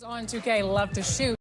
On 2K love to shoot.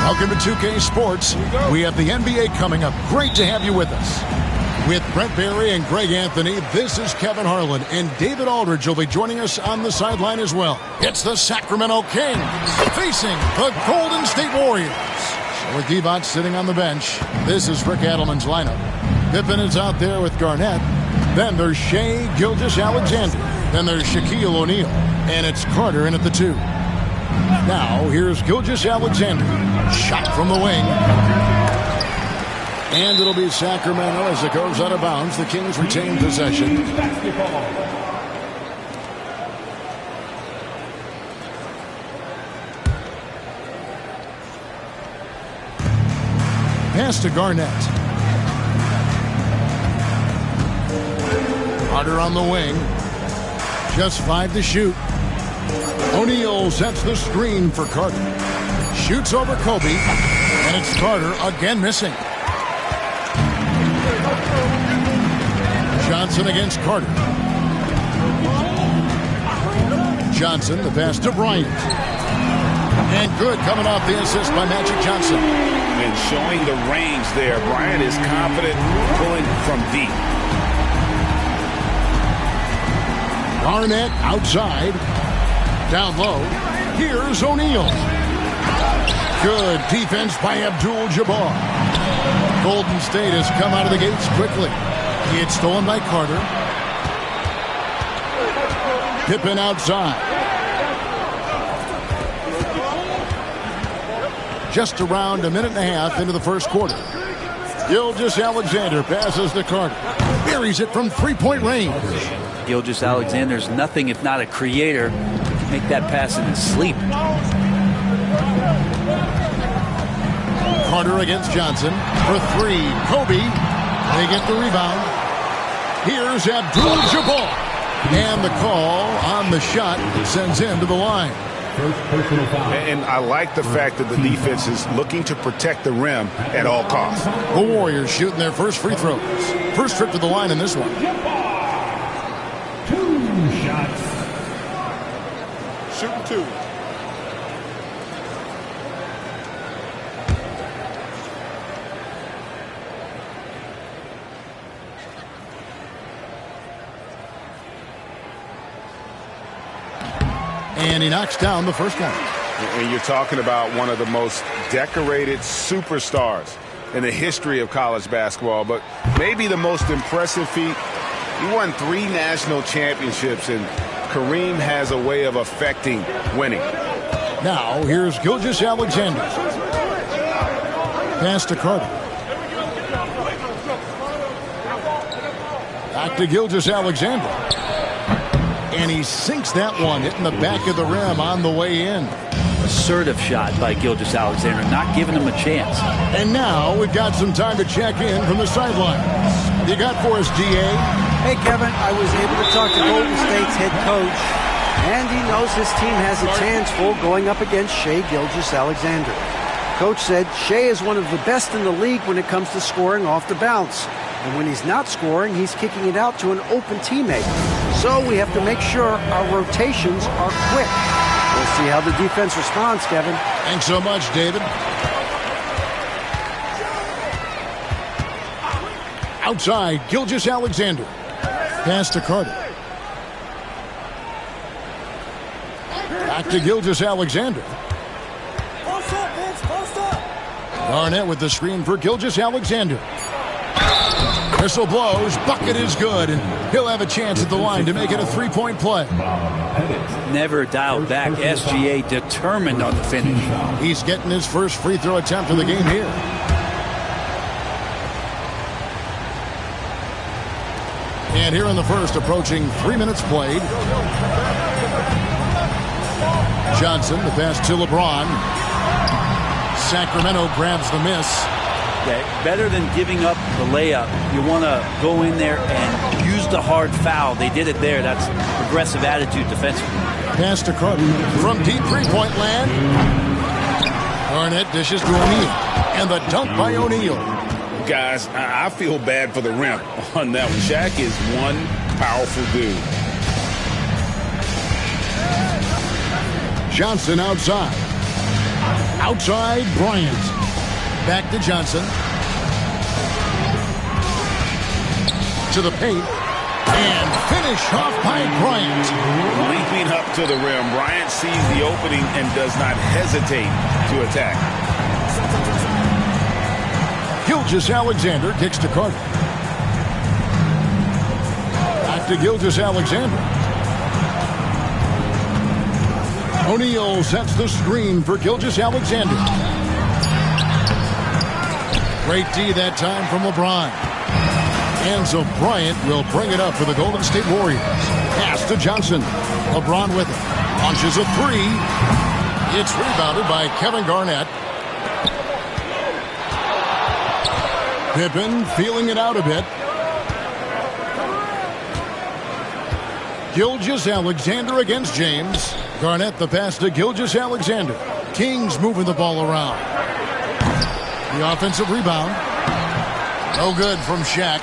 Welcome to 2K Sports. We have the NBA coming up. Great to have you with us. With Brent Barry and Greg Anthony, this is Kevin Harlan, and David Aldridge will be joining us on the sideline as well. It's the Sacramento Kings facing the Golden State Warriors. So with Divac sitting on the bench, this is Rick Adelman's lineup. Pippen is out there with Garnett. Then there's Shea Gilgeous-Alexander. Then there's Shaquille O'Neal. And it's Carter in at the 2. Now, here's Gilgeous-Alexander. Shot from the wing. And it'll be Sacramento as it goes out of bounds. The Kings retain possession. Pass to Garnett. Carter on the wing. Just 5 to shoot. O'Neal sets the screen for Carter. Shoots over Kobe. And it's Carter again missing. Johnson against Carter. Johnson, the pass to Bryant. And good coming off the assist by Magic Johnson. And showing the range there. Bryant is confident pulling from deep. Garnett outside. Down low. Here's O'Neal. Good defense by Abdul-Jabbar. Golden State has come out of the gates quickly. It's stolen by Carter. Pippen outside. Just around a minute and a half into the first quarter. Gilgeous-Alexander passes to Carter. Buries it from three-point range. Gilgeous-Alexander's nothing if not a creator. Make that pass in his sleep. Carter against Johnson for 3. Kobe. They get the rebound. Here's Abdul-Jabbar. And the call on the shot sends him to the line. First personal foul. And I like the fact that the defense is looking to protect the rim at all costs. The Warriors shooting their first free throws. First trip to the line in this one. 2 shots. Shooting 2. And he knocks down the first one. And you're talking about one of the most decorated superstars in the history of college basketball, but maybe the most impressive feat He won 3 national championships, and Kareem has a way of affecting winning. Now, here's Gilgeous-Alexander. Pass to Carter. Back to Gilgeous-Alexander. And he sinks that one, hitting the back of the rim on the way in. Assertive shot by Gilgeous-Alexander, not giving him a chance. And now we've got some time to check in from the sidelines. You got for us, DA? Hey, Kevin, I was able to talk to Golden State's head coach, and he knows his team has its hands full going up against Shai Gilgeous-Alexander. Coach said Shai is one of the best in the league when it comes to scoring off the bounce. And when he's not scoring, he's kicking it out to an open teammate. So we have to make sure our rotations are quick. We'll see how the defense responds, Kevin. Thanks so much, David. Outside, Gilgeous-Alexander. Pass to Carter. Back to Gilgeous-Alexander. Garnett with the screen for Gilgeous-Alexander. Whistle blows, bucket is good, and he'll have a chance at the line to make it a 3-point play. Never dialed back. SGA determined on the finish. He's getting his first free throw attempt of the game here. And here in the first, approaching 3 minutes played. Johnson, the pass to LeBron. Sacramento grabs the miss. Okay, better than giving up the layup, you want to go in there and use the hard foul. They did it there. That's aggressive attitude defensively. Pass to Carter from deep three-point land. Garnett dishes to O'Neal. And the dunk by O'Neal. Guys, I feel bad for the rim on that one. Shaq is one powerful dude. Johnson outside. Outside, Bryant. Back to Johnson. To the paint. And finish off by Bryant. Leaping up to the rim, Bryant sees the opening and does not hesitate to attack. Gilgeous-Alexander kicks to Carter. Back to Gilgeous-Alexander. O'Neal sets the screen for Gilgeous-Alexander. Great D that time from LeBron. And so Bryant will bring it up for the Golden State Warriors. Pass to Johnson. LeBron with it. Launches a three. It's rebounded by Kevin Garnett. Pippen feeling it out a bit. Gilgeous-Alexander against James. Garnett the pass to Gilgeous-Alexander. Kings moving the ball around. The offensive rebound. No good from Shaq.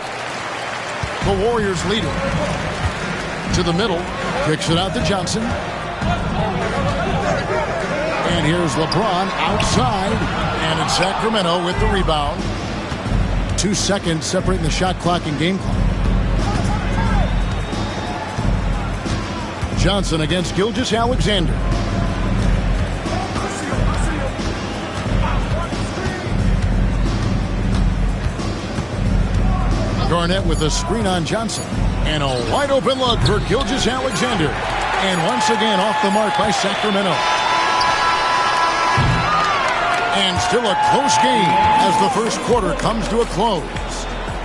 The Warriors lead it. To the middle. Kicks it out to Johnson. And here's LeBron outside. And it's Sacramento with the rebound. 2 seconds separating the shot clock and game clock. Johnson against Gilgeous-Alexander. Garnett with a screen on Johnson. And a wide open look for Gilgeous-Alexander. And once again off the mark by Sacramento. And still a close game as the first quarter comes to a close.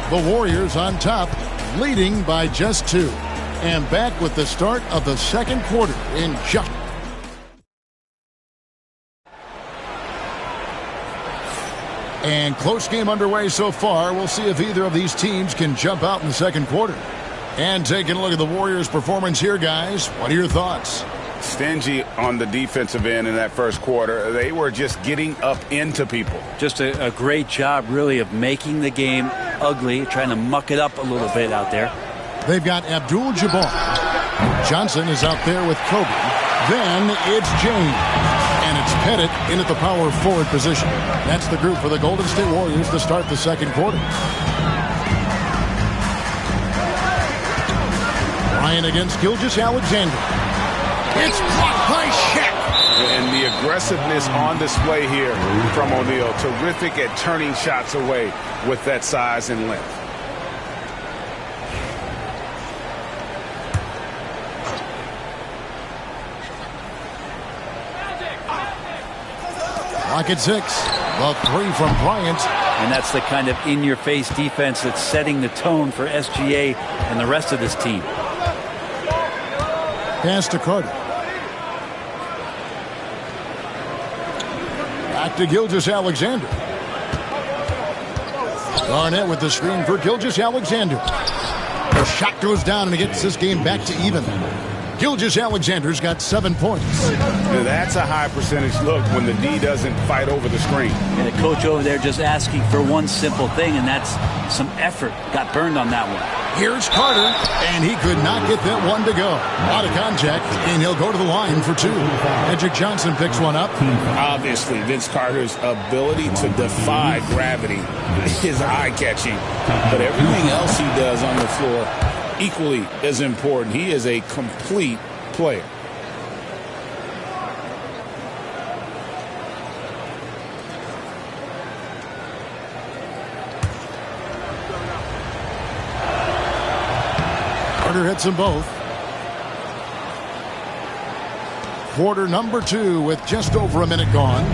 The Warriors on top, leading by just 2. And back with the start of the second quarter in just. And close game underway so far. We'll see if either of these teams can jump out in the second quarter. And taking a look at the Warriors' performance here, guys. What are your thoughts? Stingy on the defensive end in that first quarter. They were just getting up into people. Just a great job, really, of making the game ugly, trying to muck it up a little bit out there. They've got Abdul-Jabbar. Johnson is out there with Kobe. Then it's James. And it's Pettit in at the power forward position. That's the group for the Golden State Warriors to start the second quarter. Bryant against Gilgeous-Alexander. It's blocked by Shaq. And the aggressiveness on display here from O'Neal. Terrific at turning shots away with that size and length. Clock at 6. The 3 from Bryant. And that's the kind of in-your-face defense that's setting the tone for SGA and the rest of this team. Pass to Carter. Back to Gilgeous-Alexander. Garnett with the screen for Gilgeous-Alexander. The shot goes down and it gets this game back to even. Gilgeous-Alexander's got 7 points. Now, that's a high percentage look when the D doesn't fight over the screen. And the coach over there just asking for one simple thing, and that's some effort. Got burned on that one. Here's Carter, and he could not get that one to go. Out of contact, and he'll go to the line for 2. Magic Johnson picks one up. Obviously, Vince Carter's ability to defy gravity is eye-catching. But everything else he does on the floor equally as important. He is a complete player. Carter hits them both. Quarter number 2 with just over a minute gone.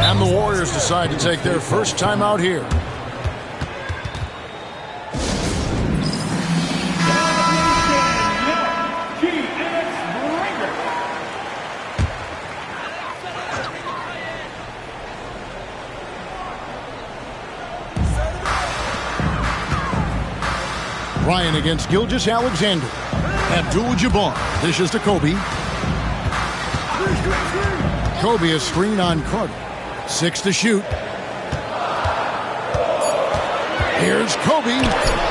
And the Warriors decide to take their first time out here. Ryan against Gilgeous-Alexander. Abdul-Jabbar dishes to Kobe. Kobe a screen on Carter. 6 to shoot. Here's Kobe.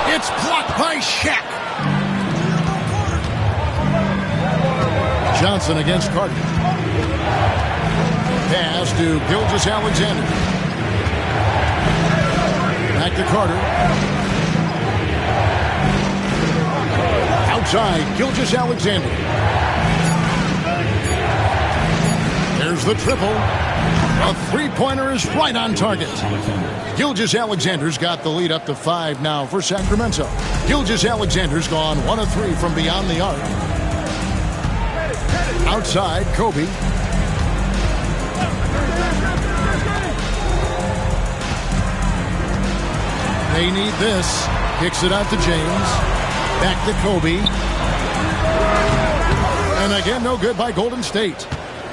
It's blocked by Shaq. Johnson against Carter. Pass to Gilgeous-Alexander. Back to Carter. Outside, Gilgeous-Alexander. There's the triple. A three-pointer is right on target. Gilgeous-Alexander's got the lead up to 5 now for Sacramento. Gilgeous-Alexander's gone 1 of 3 from beyond the arc. Outside, Kobe. They need this. Kicks it out to James. Back to Kobe. And again, no good by Golden State.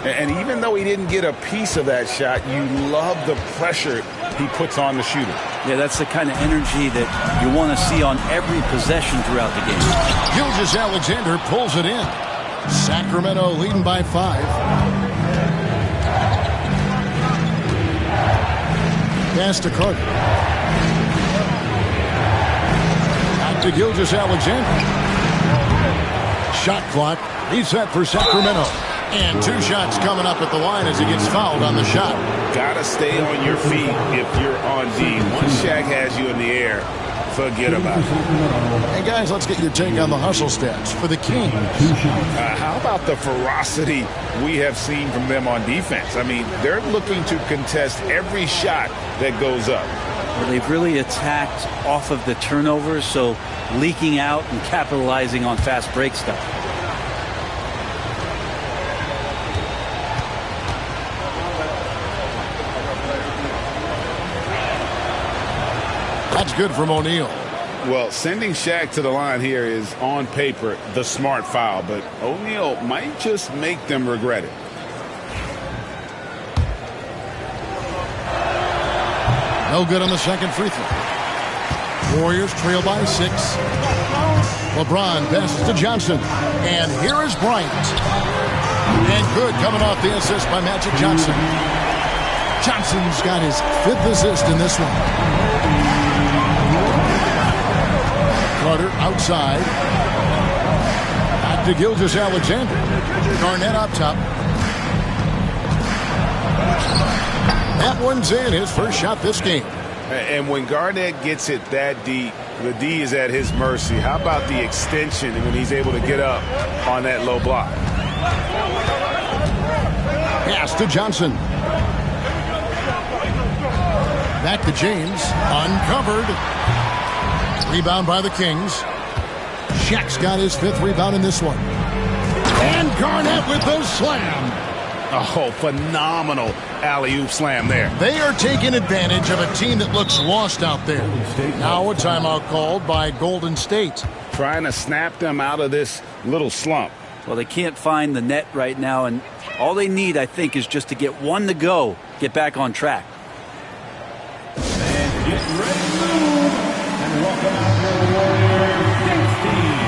And even though he didn't get a piece of that shot, you love the pressure he puts on the shooter. Yeah, that's the kind of energy that you want to see on every possession throughout the game. Gilgeous-Alexander pulls it in. Sacramento leading by 5. Pass to Carter. Back to Gilgeous-Alexander. Shot clock reset for Sacramento. And 2 shots coming up at the line as he gets fouled on the shot. Gotta stay on your feet if you're on D. Once Shaq has you in the air, forget about it. Hey guys, let's get your take on the hustle stats for the Kings. How about the ferocity we have seen from them on defense? I mean, they're looking to contest every shot that goes up. Well, they've really attacked off of the turnovers, so leaking out and capitalizing on fast break stuff. That's good from O'Neal. Well, sending Shaq to the line here is, on paper, the smart foul, but O'Neal might just make them regret it. No good on the second free throw. Warriors trail by 6. LeBron passes to Johnson. And here is Bryant. And good coming off the assist by Magic Johnson. Johnson's got his 5th assist in this one. Carter outside. Back to Gilgeous-Alexander. Garnett up top. That one's in, his first shot this game. And when Garnett gets it that deep, the D is at his mercy. How about the extension when he's able to get up on that low block? Pass to Johnson. Back to James. Uncovered. Rebound by the Kings. Shaq's got his 5th rebound in this one. And Garnett with the slam. Oh, phenomenal alley-oop slam there. They are taking advantage of a team that looks lost out there. Now a timeout called by Golden State. Trying to snap them out of this little slump. Well, they can't find the net right now, and all they need, I think, is just to get one to go, get back on track. And get ready to move. And welcome out the Warriors 16.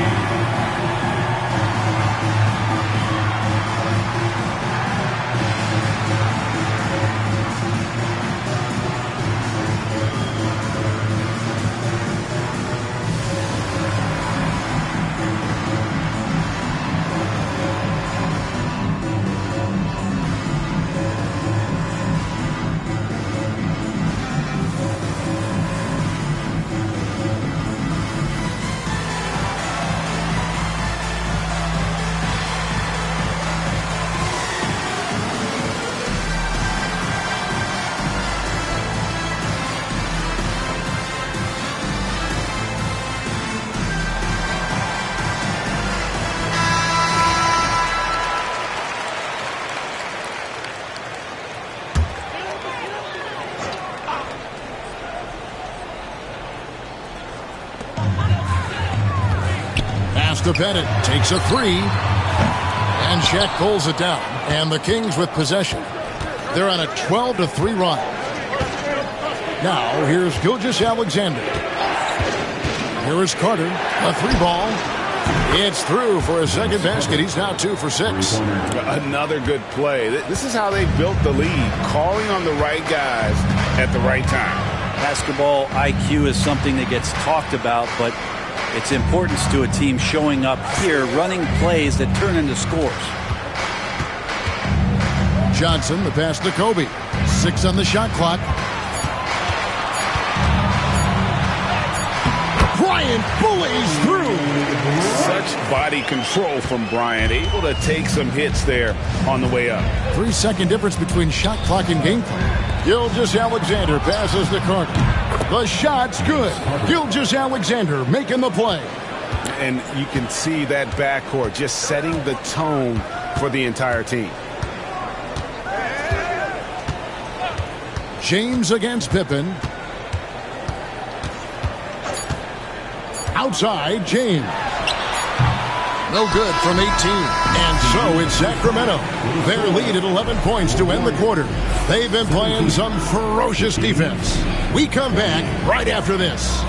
To Bennett, takes a three, and Shaq pulls it down, and the Kings with possession. They're on a 12-3 run. Now here's Gilgeous-Alexander. Here is Carter, a three ball. It's through for a second basket. He's now 2 for 6. Another good play. This is how they built the lead, calling on the right guys at the right time. Basketball IQ is something that gets talked about, but its importance to a team showing up here, running plays that turn into scores. Johnson, the pass to Kobe. 6 on the shot clock. Bryant bullies through. Such body control from Bryant, able to take some hits there on the way up. 3-second difference between shot clock and game clock. Gilgeous-Alexander passes to Carter. The shot's good. Gilgeous-Alexander making the play. And you can see that backcourt just setting the tone for the entire team. James against Pippen. Outside, James. No good from 18. And so it's Sacramento. Their lead at 11 points to end the quarter. They've been playing some ferocious defense. We come back right after this.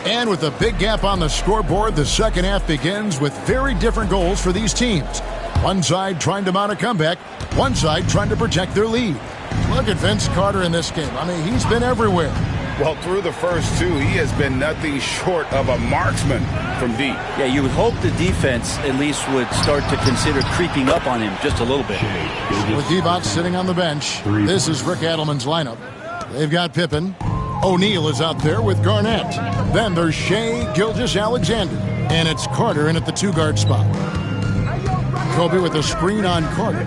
And with a big gap on the scoreboard, the second half begins with very different goals for these teams. One side trying to mount a comeback, one side trying to protect their lead. Look at Vince Carter in this game. I mean, he's been everywhere. Well, through the first two, he has been nothing short of a marksman from deep. Yeah, you would hope the defense at least would start to consider creeping up on him just a little bit. With Divac sitting on the bench, this is Rick Adelman's lineup. They've got Pippen. O'Neal is out there with Garnett. Then there's Shea Gilgeous-Alexander. And it's Carter in at the 2-guard spot. Kobe with a screen on Carter.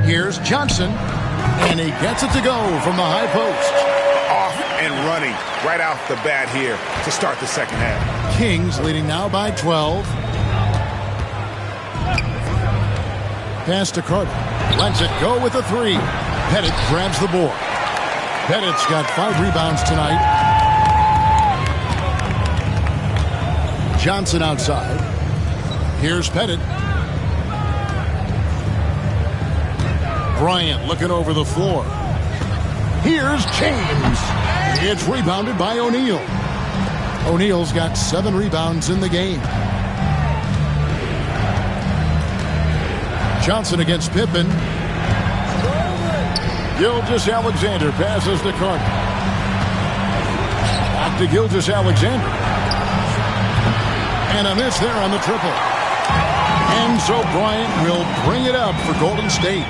Here's Johnson. And he gets it to go from the high post. Off and running right off the bat here to start the second half. Kings leading now by 12. Pass to Carter. Lets it go with a 3. Pettit grabs the board. Pettit's got 5 rebounds tonight. Johnson outside. Here's Pettit. Bryant looking over the floor. Here's James. It's rebounded by O'Neal. O'Neal's got 7 rebounds in the game. Johnson against Pippen. Gilgeous-Alexander passes to Carter. Back to Gilgeous-Alexander. And a miss there on the triple. And so Bryant will bring it up for Golden State.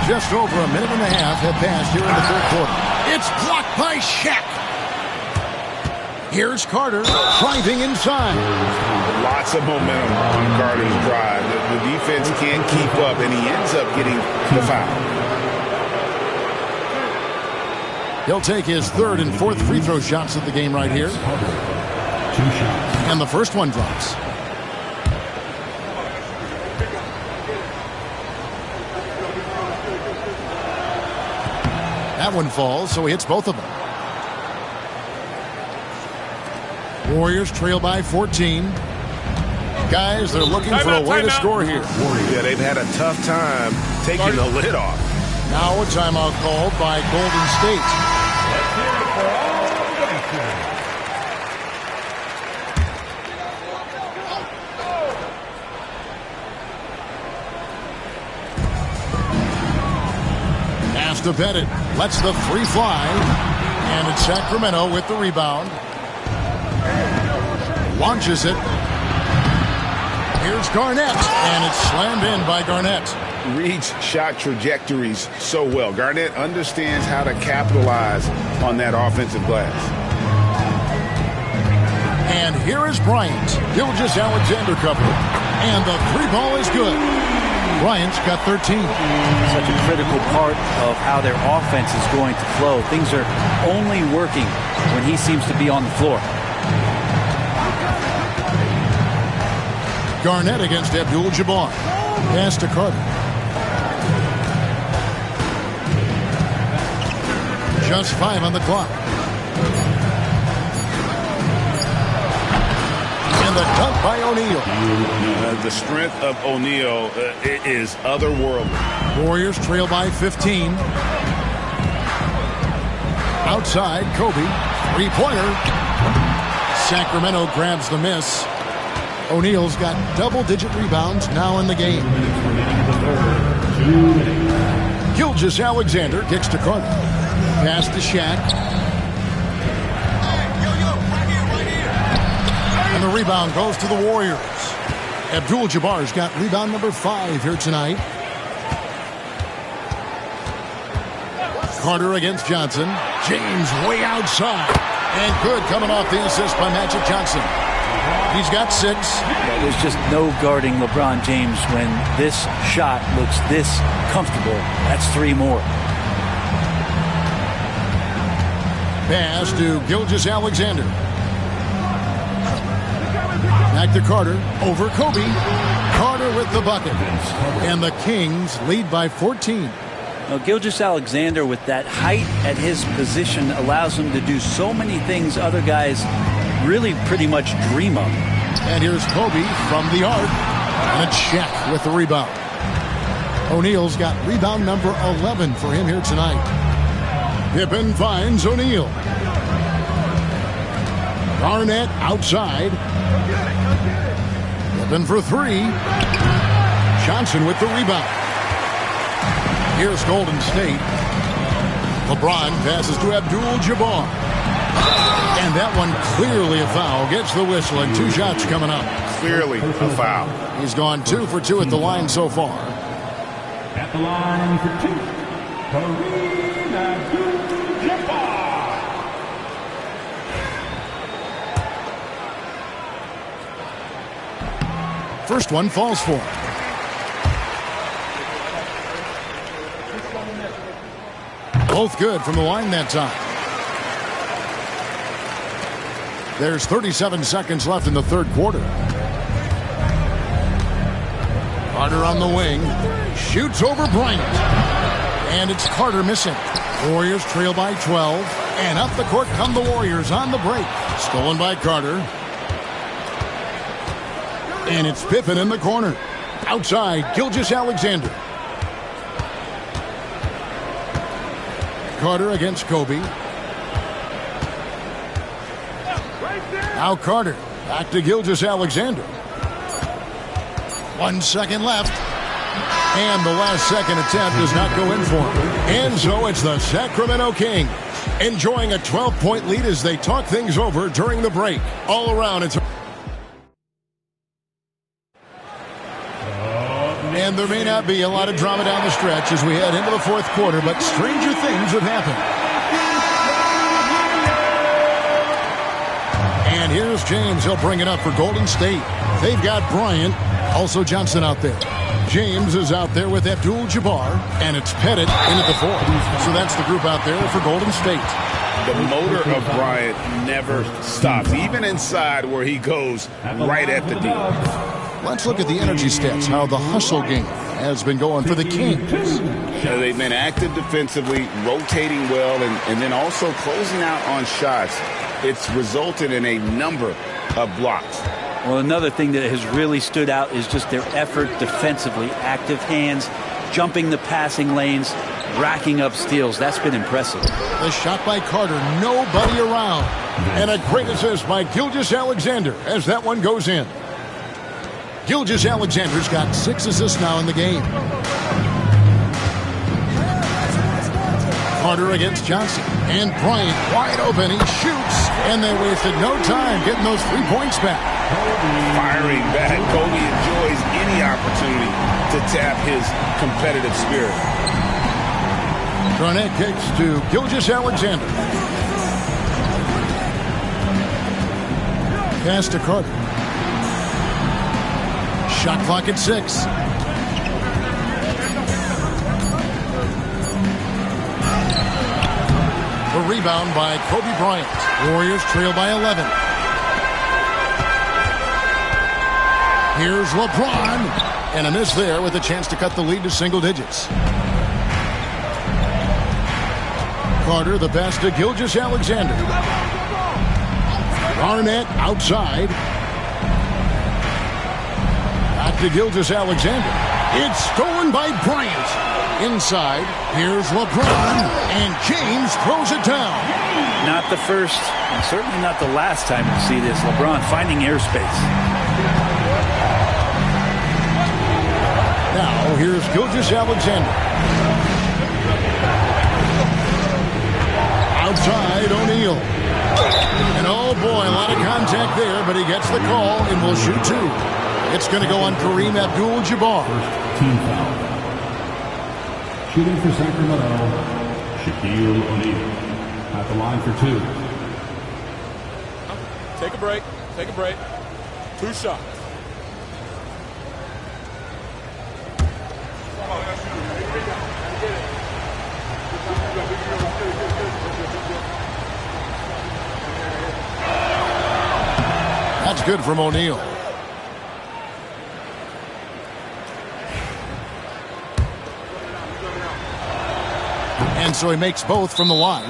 Just over a minute and a half have passed here in the third quarter. It's blocked by Shaq. Here's Carter driving inside. Lots of momentum on Carter's drive. The defense can't keep up, and he ends up getting the foul. He'll take his third and fourth free throw shots of the game right here. And the first one drops. That one falls, so he hits both of them. Warriors trail by 14. Guys, they're looking for a way to score here. Yeah, they've had a tough time taking the lid off. Now a timeout called by Golden State. Pass to Bennett. Lets the three fly. And it's Sacramento with the rebound. Launches it. Here's Garnett. And it's slammed in by Garnett. Reads shot trajectories so well. Garnett understands how to capitalize on that offensive glass. And here is Bryant. Gilgeous-Alexander covered. And the three ball is good. Bryant's got 13. Such a critical part of how their offense is going to flow. Things are only working when he seems to be on the floor. Garnett against Abdul-Jabbar. Pass to Carter. Just 5 on the clock. And the dunk by O'Neal. The strength of O'Neal is otherworldly. Warriors trail by 15. Outside, Kobe. Three-pointer. Sacramento grabs the miss. O'Neal's got double-digit rebounds now in the game. Gilgeous-Alexander kicks to Carter. Pass to Shaq. And the rebound goes to the Warriors. Abdul-Jabbar's got rebound number 5 here tonight. Carter against Johnson. James way outside. And good coming off the assist by Magic Johnson. He's got 6. There's just no guarding LeBron James when this shot looks this comfortable. That's 3 more. Pass to Gilgeous-Alexander. Back to Carter. Over Kobe. Carter with the bucket. And the Kings lead by 14. Now, Gilgeous-Alexander, with that height at his position, allows him to do so many things other guys really pretty much dream of. And here's Kobe from the arc. And it's Shaq with the rebound. O'Neal's got rebound number 11 for him here tonight. Pippen finds O'Neal. Garnett outside. Pippen for 3. Johnson with the rebound. Here's Golden State. LeBron passes to Abdul-Jabbar. And that one clearly a foul. Gets the whistle and 2 shots coming up. Clearly a foul. He's gone 2 for 2 at the line so far. At the line for 2, Kareem Abdul-Jabbar. First one falls for him. Both good from the line that time. There's 37 seconds left in the third quarter. Carter on the wing. Shoots over Bryant. And it's Carter missing. Warriors trail by 12. And up the court come the Warriors on the break. Stolen by Carter. And it's Pippen in the corner. Outside, Gilgeous-Alexander. Carter against Kobe. Now Carter. Back to Gilgeous-Alexander. 1 second left. And the last second attempt does not go in for him. And so it's the Sacramento Kings enjoying a 12-point lead as they talk things over during the break. All around, it's... And And there may not be a lot of drama down the stretch as we head into the fourth quarter, but stranger things have happened. And here's James. He'll bring it up for Golden State. They've got Bryant, also Johnson out there. James is out there with Abdul-Jabbar, and it's Pettit in at the fourth. So that's the group out there for Golden State. The motor of Bryant never stops, even inside where he goes right at the D. Let's look at the energy stats, how the hustle game has been going for the Kings. They've been active defensively, rotating well, and then also closing out on shots. It's resulted in a number of blocks. Well, another thing that has really stood out is just their effort defensively. Active hands, jumping the passing lanes, racking up steals. That's been impressive. The shot by Carter, nobody around. And a great assist by Gilgeous-Alexander as that one goes in. Gilgeous-Alexander's got 6 assists now in the game. Carter against Johnson. And Bryant wide open. He shoots. And they wasted no time getting those 3 points back. Firing back. Kobe enjoys any opportunity to tap his competitive spirit. Garnett kicks to Gilgeous-Alexander. Pass to Carter. Shot clock at 6. The rebound by Kobe Bryant. Warriors trail by 11. Here's LeBron. And a miss there with a chance to cut the lead to single digits. Carter, the pass to Gilgeous-Alexander. Garnett outside. Back to Gilgeous-Alexander. It's stolen by Bryant. Inside, here's LeBron, and James throws it down. Not the first, and certainly not the last time we see this. LeBron finding airspace. Now, here's Gilgeous-Alexander. Outside, O'Neal. And oh boy, a lot of contact there, but he gets the call and will shoot 2. It's going to go on Kareem Abdul-Jabbar. Team foul. Shooting for Sacramento, Shaquille O'Neal. At the line for 2. Take a break. Take a break. 2 shots. That's good from O'Neal. And so he makes both from the line.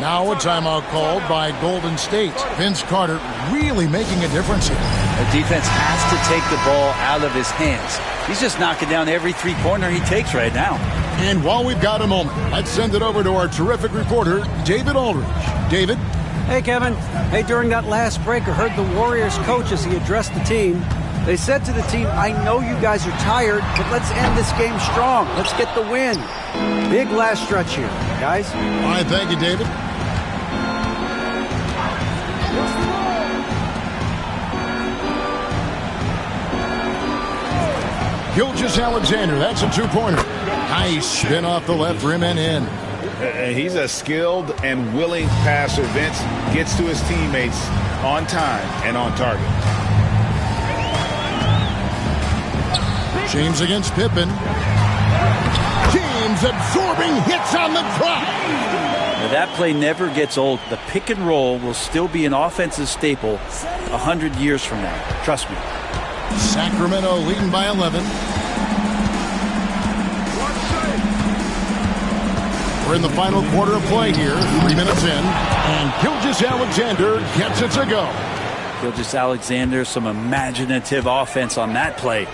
Now a timeout called by Golden State. Vince Carter really making a difference here. The defense has to take the ball out of his hands. He's just knocking down every 3-pointer he takes right now. And while we've got a moment, let's send it over to our terrific reporter, David Aldridge. David? Hey, Kevin. Hey, during that last break, I heard the Warriors coach as he addressed the team. They said to the team, I know you guys are tired, but let's end this game strong. Let's get the win. Big last stretch here, guys. All right, thank you, David. Gilgeous-Alexander, that's a 2-pointer. Nice spin off the left rim and in. He's a skilled and willing passer. Vince gets to his teammates on time and on target. James against Pippen. James absorbing hits on the drive. Now that play never gets old. The pick and roll will still be an offensive staple 100 years from now. Trust me. Sacramento leading by 11. We're in the final quarter of play here. 3 minutes in. And Gilgeous-Alexander gets it to go. Gilgeous-Alexander, some imaginative offense on that play.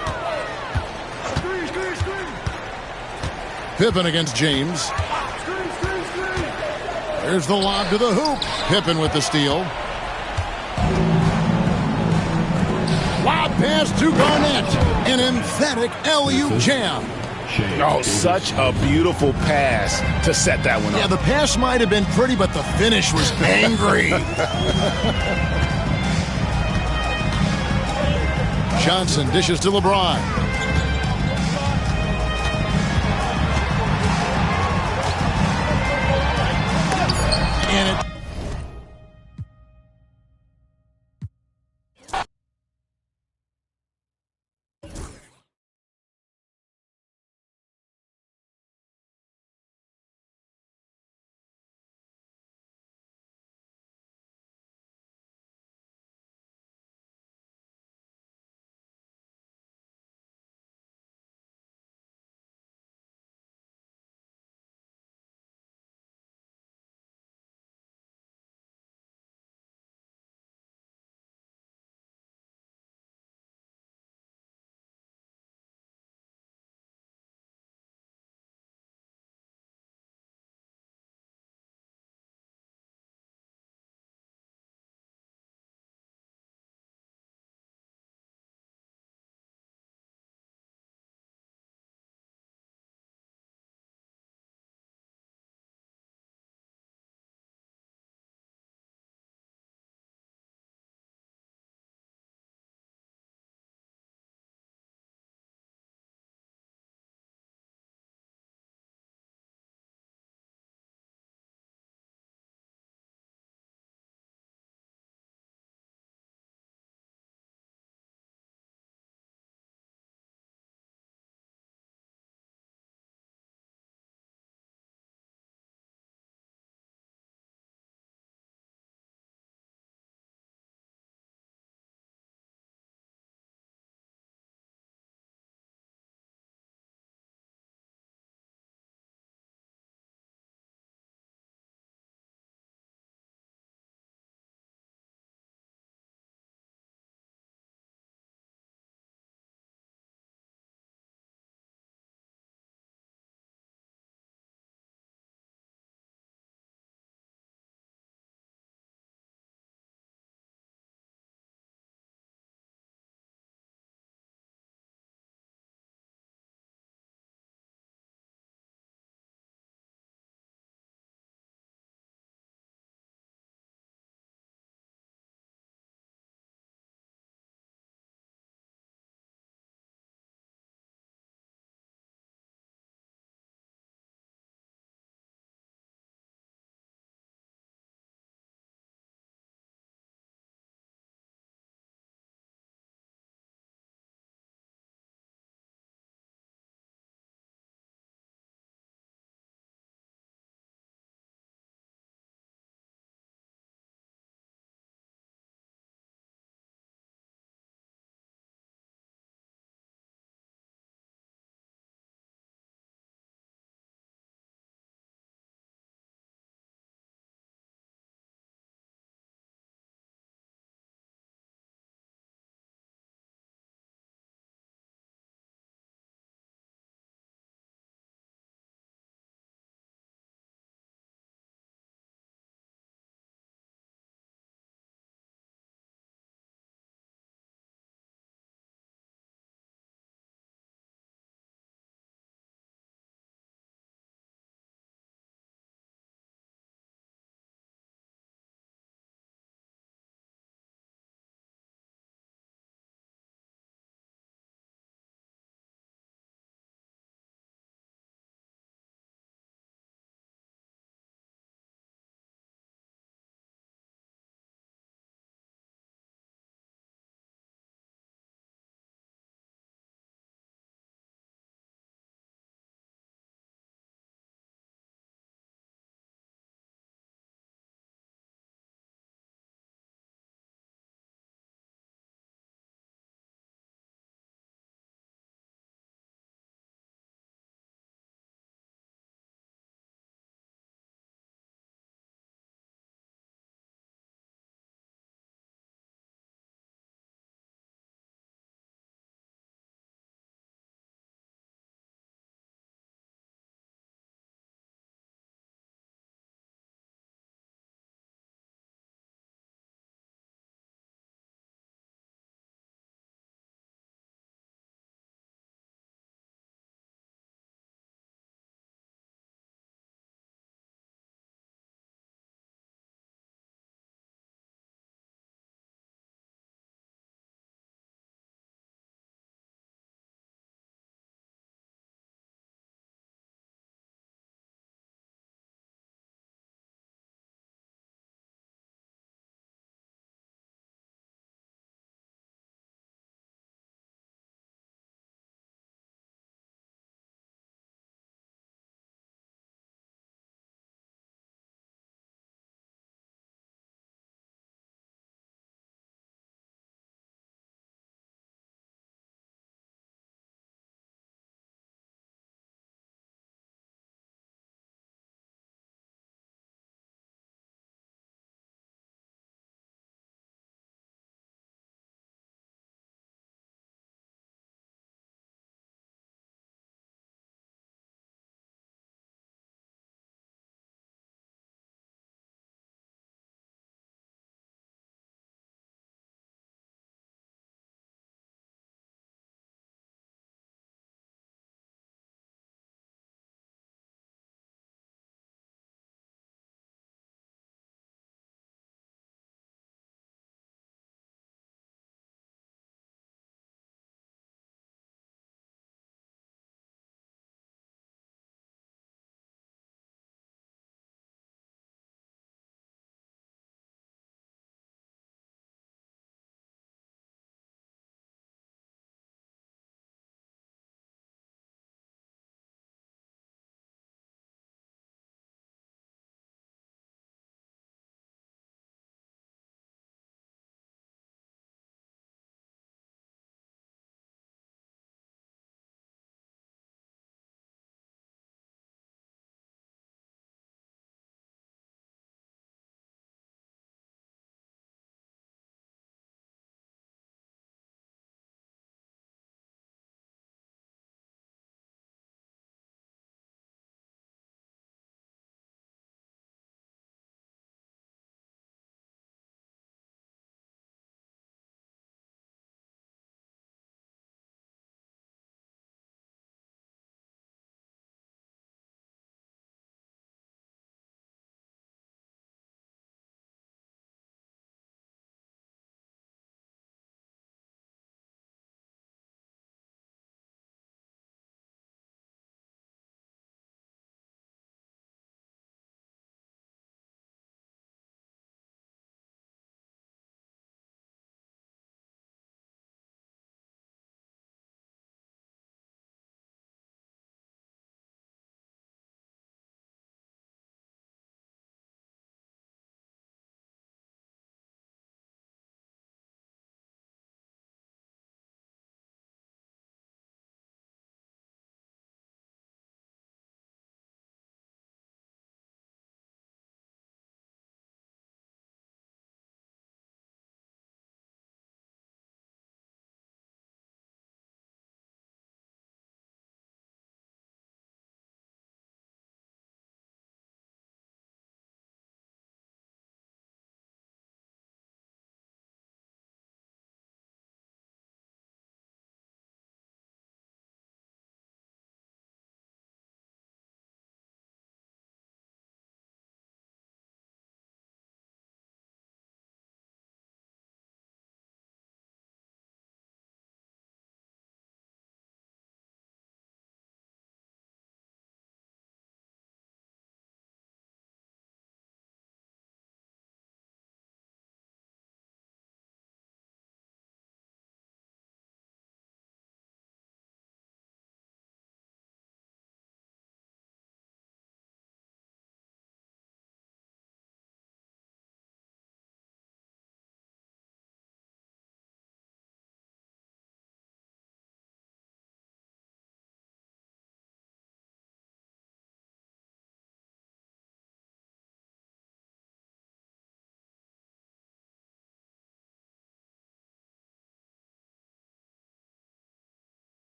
Pippen against James. There's the lob to the hoop. Pippen with the steal. Lob pass to Garnett. An emphatic alley-oop jam. Oh, such a beautiful pass to set that one up. Yeah, the pass might have been pretty, but the finish was angry. Johnson dishes to LeBron.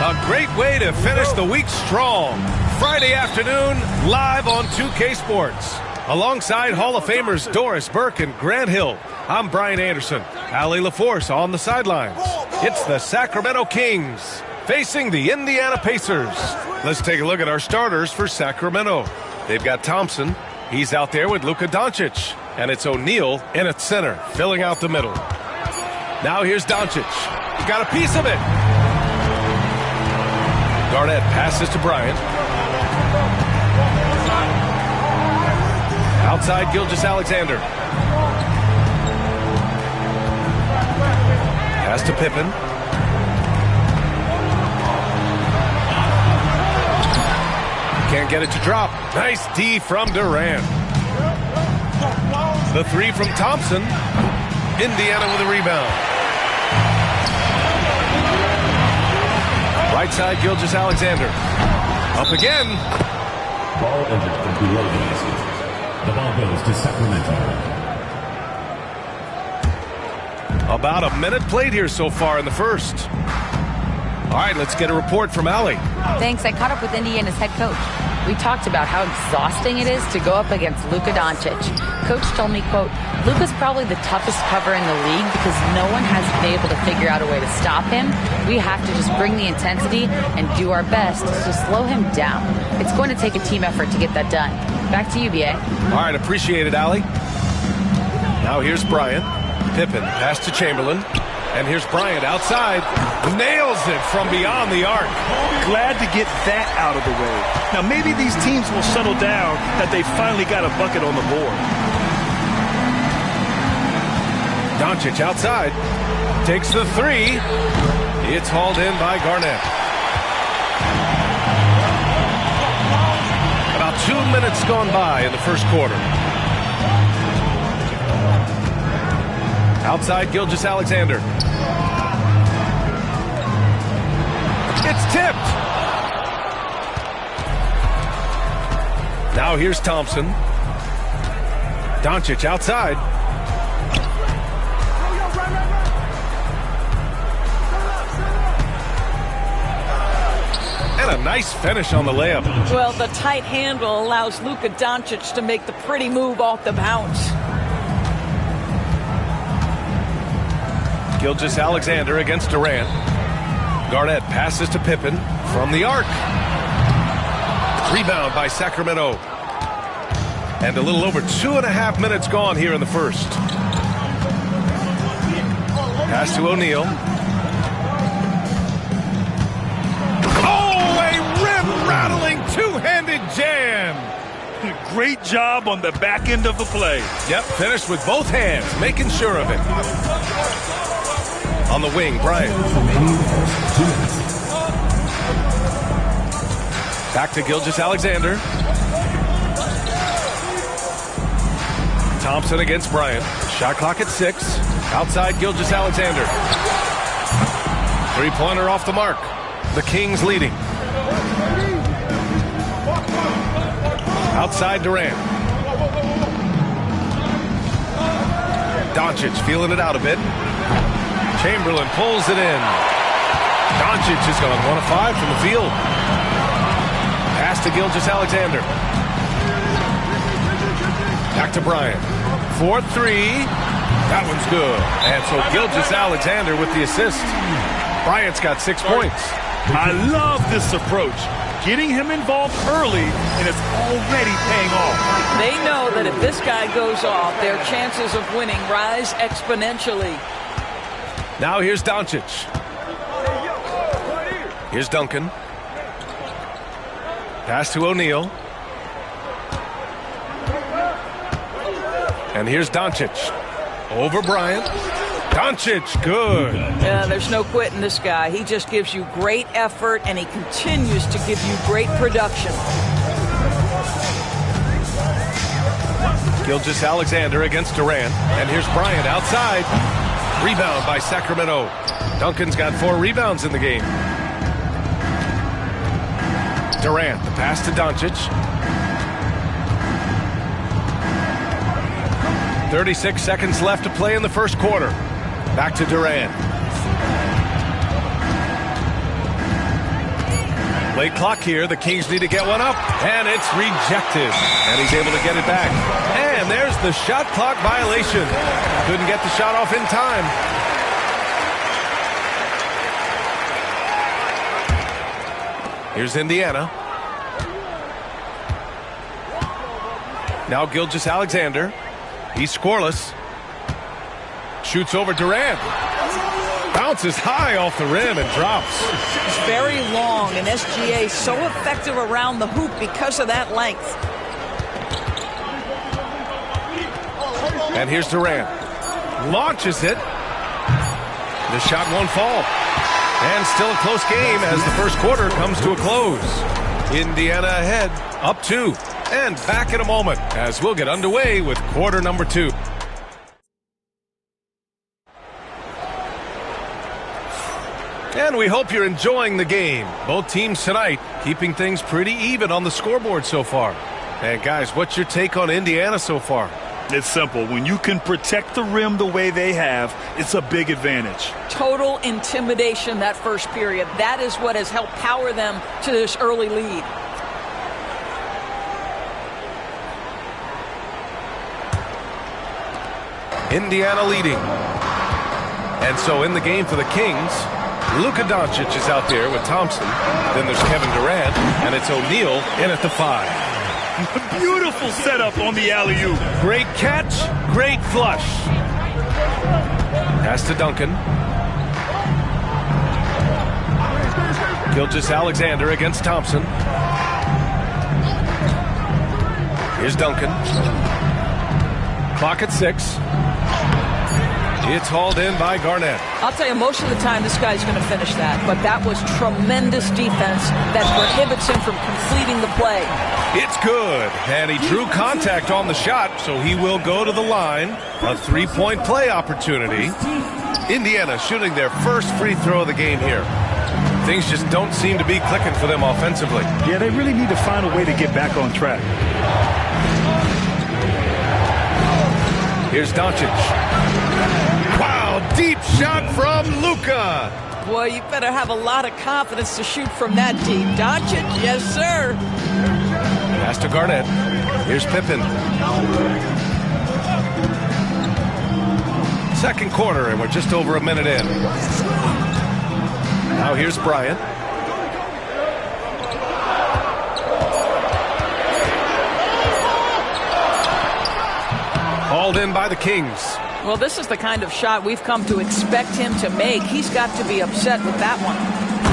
A great way to finish the week strong. Friday afternoon, live on 2K Sports. Alongside Hall of Famers Doris Burke and Grant Hill, I'm Brian Anderson. Allie LaForce on the sidelines. It's the Sacramento Kings facing the Indiana Pacers. Let's take a look at our starters for Sacramento. They've got Thompson. He's out there with Luka Doncic. And it's O'Neal in at center, filling out the middle. Now here's Doncic. He got a piece of it. Garnett passes to Bryant. Outside Gilgeous-Alexander. Pass to Pippen. Can't get it to drop. Nice D from Durant. The three from Thompson. Indiana with a rebound. Right side, Gilgeous-Alexander. Up again. Ball entered from below the basket. The ball goes to Sacramento. About a minute played here so far in the first. All right, let's get a report from Allie. Thanks. I caught up with Indiana's head coach. We talked about how exhausting it is to go up against Luka Doncic. Coach told me, quote, Luka's probably the toughest cover in the league because no one has been able to figure out a way to stop him. We have to just bring the intensity and do our best to slow him down. It's going to take a team effort to get that done. Back to you, BA. All right, appreciate it, Allie. Now here's Bryant. Pippen, pass to Chamberlain. And here's Bryant outside. Nails it from beyond the arc. Glad to get that out of the way. Now maybe these teams will settle down that they finally got a bucket on the board. Doncic outside. Takes the three. It's hauled in by Garnett. About 2 minutes gone by in the first quarter. Outside Gilgeous-Alexander. It's tipped. Now here's Thompson. Doncic outside. And a nice finish on the layup. Well, the tight handle allows Luka Doncic to make the pretty move off the bounce. Gilgeous-Alexander against Durant. Garnett passes to Pippen from the arc. Rebound by Sacramento. And a little over 2.5 minutes gone here in the first. Pass to O'Neal. Oh, a rim-rattling two-handed jam. Great job on the back end of the play. Yep, finished with both hands, making sure of it. On the wing, Bryant. Back to Gilgeous-Alexander. Thompson against Bryant. Shot clock at 6. Outside Gilgeous-Alexander. Three-pointer off the mark. The Kings leading. Outside Durant. Doncic feeling it out a bit. Chamberlain pulls it in. Doncic has gone 1 of 5 from the field. Pass to Gilgeous-Alexander. Back to Bryant. 4-3. That one's good. And so Gilgeous-Alexander with the assist. Bryant's got 6 points. I love this approach. Getting him involved early, and it's already paying off. They know that if this guy goes off, their chances of winning rise exponentially. Now here's Doncic. Here's Duncan. Pass to O'Neal. And here's Doncic. Over Bryant. Doncic, good. There's no quitting this guy. He just gives you great effort, and he continues to give you great production. Gilgeous-Alexander against Durant. And here's Bryant outside. Rebound by Sacramento. Duncan's got 4 rebounds in the game. Durant, the pass to Doncic. 36 seconds left to play in the first quarter. Back to Durant. Late clock here. The Kings need to get one up. And it's rejected. And he's able to get it back. And there's the shot clock violation. Couldn't get the shot off in time. Here's Indiana. Now Gilgeous-Alexander. He's scoreless. Shoots over Durant. Bounces high off the rim and drops. It's very long, and SGA is so effective around the hoop because of that length. And here's Durant. Launches it. The shot won't fall. And still a close game as the first quarter comes to a close. Indiana ahead, up 2. And back in a moment as we'll get underway with quarter number 2. And we hope you're enjoying the game. Both teams tonight keeping things pretty even on the scoreboard so far. And guys, what's your take on Indiana so far? It's simple. When you can protect the rim the way they have, it's a big advantage. Total intimidation that first period. That is what has helped power them to this early lead. Indiana leading. And so in the game for the Kings, Luka Doncic is out there with Thompson. Then there's Kevin Durant, and it's O'Neal in at the 5. Beautiful setup on the alley-oop. Great catch, great flush. Pass to Duncan. Gilgeous-Alexander against Thompson. Here's Duncan. Clock at 6. It's hauled in by Garnett. I'll tell you, most of the time this guy's going to finish that, but that was tremendous defense that prohibits him from completing the play. It's good, and he drew contact on the shot, so he will go to the line. A 3-point play opportunity. Indiana shooting their first free throw of the game here. Things just don't seem to be clicking for them offensively. Yeah, they really need to find a way to get back on track. Here's Doncic. Wow, deep shot from Luka. Boy, you better have a lot of confidence to shoot from that deep. Doncic, yes, sir. Pass to Garnett. Here's Pippen. Second quarter, and we're just over a minute in. Now here's Bryant. Hauled in by the Kings. Well, this is the kind of shot we've come to expect him to make. He's got to be upset with that one.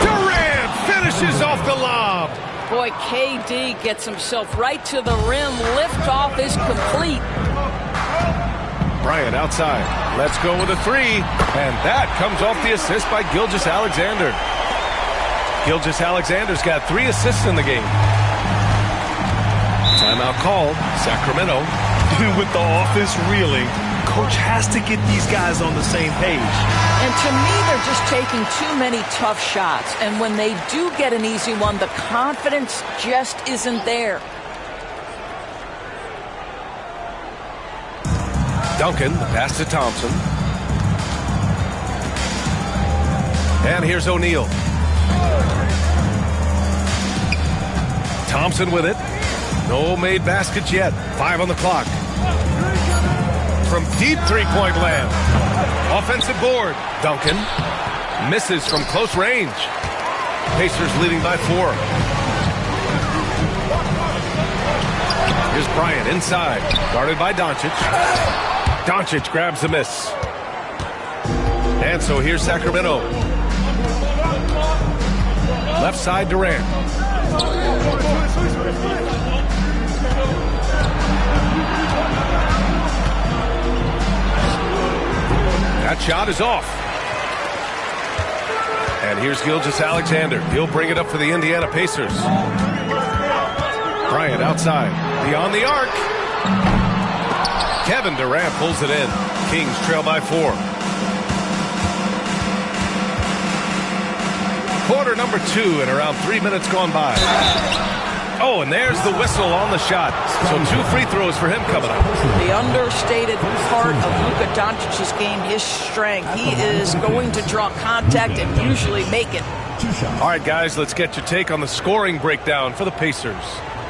Durant finishes off the lob. Boy, KD gets himself right to the rim. Liftoff is complete. Bryant outside. Let's go with a 3. And that comes off the assist by Gilgeous-Alexander. Gilgeous-Alexander's got 3 assists in the game. Timeout called. Sacramento. With the offense reeling, coach has to get these guys on the same page. And to me, they're just taking too many tough shots. And when they do get an easy one, the confidence just isn't there. Duncan, the pass to Thompson. And here's O'Neal. Thompson with it. No made baskets yet. 5 on the clock. From deep three-point land. Offensive board. Duncan misses from close range. Pacers leading by 4. Here's Bryant inside. Guarded by Doncic. Doncic grabs the miss. And so here's Sacramento. Left side Durant. That shot is off. And here's Gilgeous-Alexander. He'll bring it up for the Indiana Pacers. Bryant outside. Beyond the arc. Kevin Durant pulls it in. Kings trail by 4. Quarter number 2 and around 3 minutes gone by. Oh, and there's the whistle on the shot. So 2 free throws for him coming up. The understated part of Luka Doncic's game, his strength. He is going to draw contact and usually make it. All right, guys, let's get your take on the scoring breakdown for the Pacers.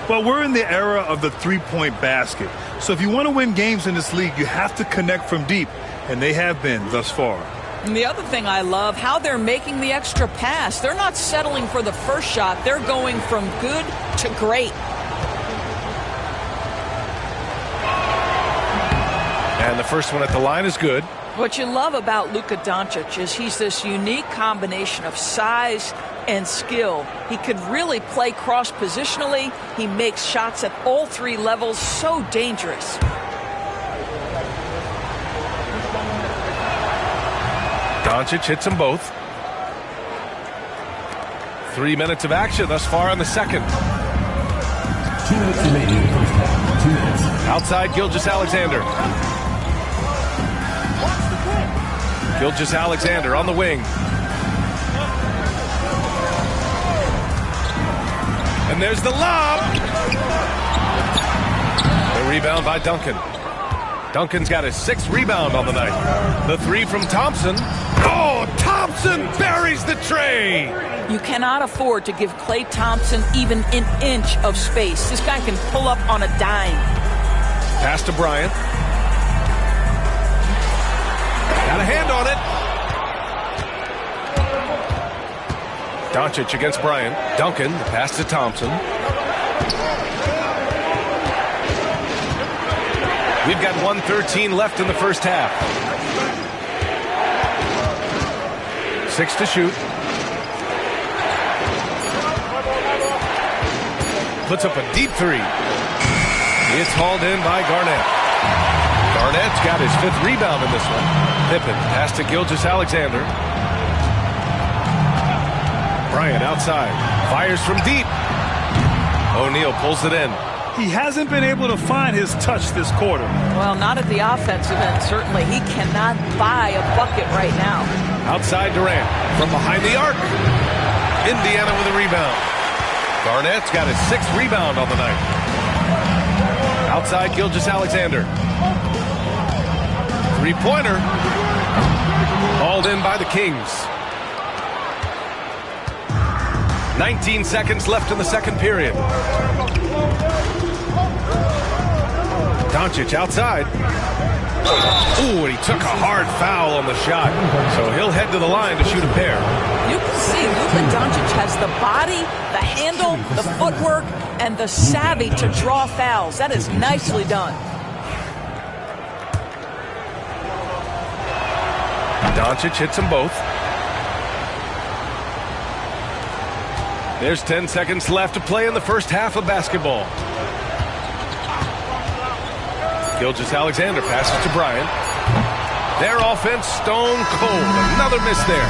Well, we're in the era of the three-point basket. So if you want to win games in this league, you have to connect from deep, and they have been thus far. And the other thing I love, how they're making the extra pass. They're not settling for the first shot. They're going from good to great. And the first one at the line is good. What you love about Luka Doncic is he's this unique combination of size and skill. He could really play cross-positionally. He makes shots at all three levels, so dangerous. Doncic hits them both. 3 minutes of action thus far in the second. 2 minutes remaining in the first half. 2 minutes. Outside Gilgeous-Alexander. Gilgeous-Alexander on the wing. And there's the lob. The rebound by Duncan. Duncan's got his 6th rebound on the night. The 3 from Thompson. Oh, Thompson buries the tray. You cannot afford to give Klay Thompson even an inch of space. This guy can pull up on a dime. Pass to Bryant. Got a hand on it. Doncic against Bryant. Duncan, the pass to Thompson. We've got 1:13 left in the first half. 6 to shoot. Puts up a deep 3. It's hauled in by Garnett. Garnett's got his 5th rebound in this one. Pippen pass to Gilgeous-Alexander. Bryant outside. Fires from deep. O'Neal pulls it in. He hasn't been able to find his touch this quarter. Well, not at the offensive end, certainly. He cannot buy a bucket right now. Outside Durant. From behind the arc. Indiana with a rebound. Garnett's got his 6th rebound on the night. Outside Gilgeous-Alexander. 3-pointer. Hauled in by the Kings. 19 seconds left in the second period. Doncic outside. Ooh, and he took a hard foul on the shot. So he'll head to the line to shoot a pair. You can see Luka Doncic has the body, the handle, the footwork, and the savvy to draw fouls. That is nicely done. Doncic hits them both. There's 10 seconds left to play in the first half of basketball. Gilgeous-Alexander passes to Bryant. Their offense stone cold. Another miss there.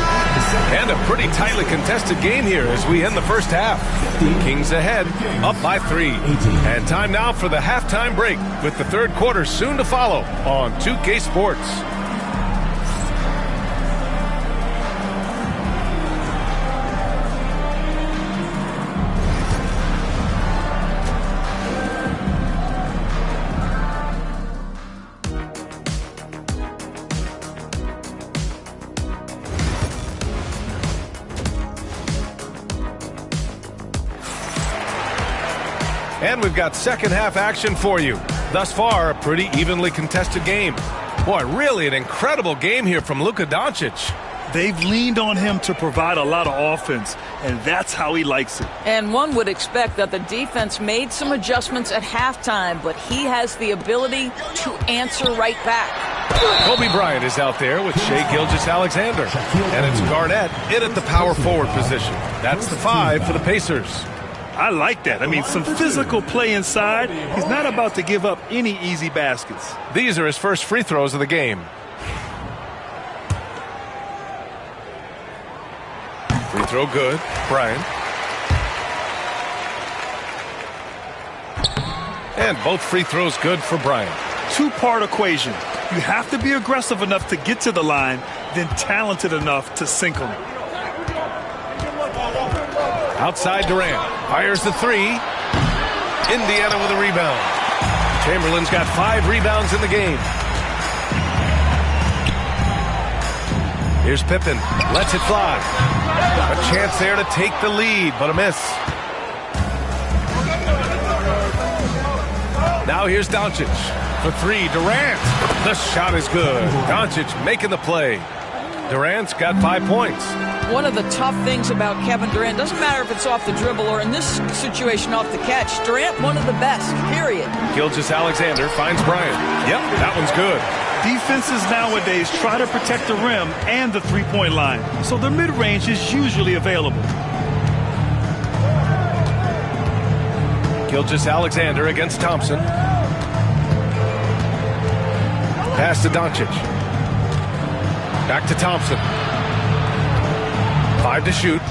And a pretty tightly contested game here as we end the first half. Kings ahead, up by 3. And time now for the halftime break with the third quarter soon to follow on 2K Sports. And we've got second half action for you. Thus far, a pretty evenly contested game. Boy, really an incredible game here from Luka Doncic. They've leaned on him to provide a lot of offense, and that's how he likes it. And one would expect that the defense made some adjustments at halftime, but he has the ability to answer right back. Kobe Bryant is out there with Shai Gilgeous-Alexander. And it's Garnett in at the power forward position. That's the 5 for the Pacers. I like that. I mean, some physical play inside. He's not about to give up any easy baskets. These are his first free throws of the game. Free throw good. Bryant. And both free throws good for Bryant. Two-part equation. You have to be aggressive enough to get to the line, then talented enough to sink them. Outside Durant. Fires the 3. Indiana with a rebound. Chamberlain's got 5 rebounds in the game. Here's Pippen. Lets it fly. A chance there to take the lead, but a miss. Now here's Doncic. For 3, Durant. The shot is good. Doncic making the play. Durant's got 5 points. One of the tough things about Kevin Durant, doesn't matter if it's off the dribble or in this situation off the catch, Durant one of the best, period. Gilgeous-Alexander finds Bryant. Yep, that one's good. Defenses nowadays try to protect the rim and the three-point line, so the mid-range is usually available. Gilgeous-Alexander against Thompson. Pass to Doncic. Back to Thompson. 5 to shoot.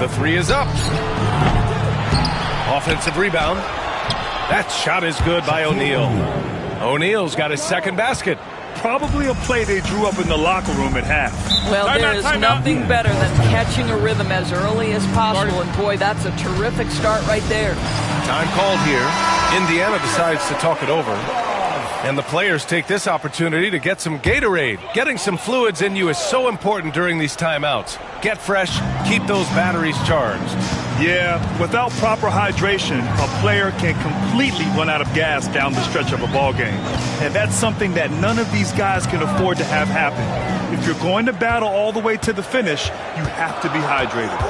The 3 is up. Offensive rebound. That shot is good by O'Neal. O'Neal's got his second basket. Probably a play they drew up in the locker room at half. Well, there is nothing better than catching a rhythm as early as possible, and boy, that's a terrific start right there. Time called here. Indiana decides to talk it over. And the players take this opportunity to get some Gatorade. Getting some fluids in you is so important during these timeouts. Get fresh, keep those batteries charged. Yeah, without proper hydration, a player can completely run out of gas down the stretch of a ball game. And that's something that none of these guys can afford to have happen. If you're going to battle all the way to the finish, you have to be hydrated.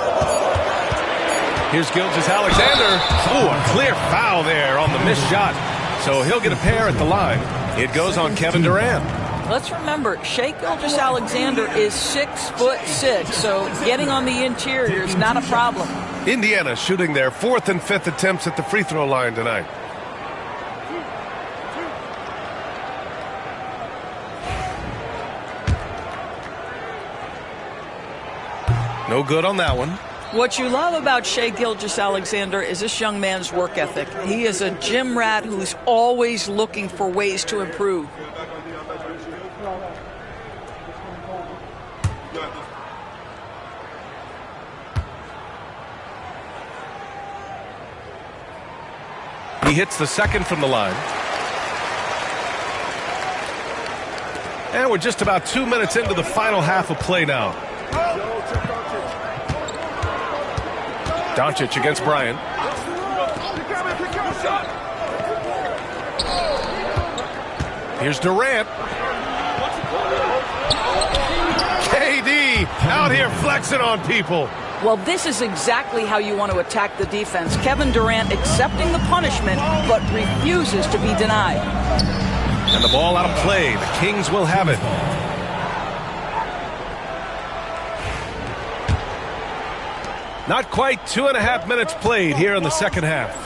Here's Gilgeous-Alexander. Ooh, a clear foul there on the missed shot. So he'll get a pair at the line. It goes on Kevin Durant. Let's remember, Shai Gilgeous-Alexander is 6'6", so getting on the interior is not a problem. Indiana shooting their 4th and 5th attempts at the free throw line tonight. No good on that one. What you love about Shai Gilgeous-Alexander is this young man's work ethic. He is a gym rat who's always looking for ways to improve. He hits the second from the line. And we're just about 2 minutes into the final half of play now. Doncic against Bryant. Here's Durant. KD out here flexing on people. Well, this is exactly how you want to attack the defense. Kevin Durant accepting the punishment, but refuses to be denied. And the ball out of play. The Kings will have it. Not quite 2.5 minutes played here in the second half.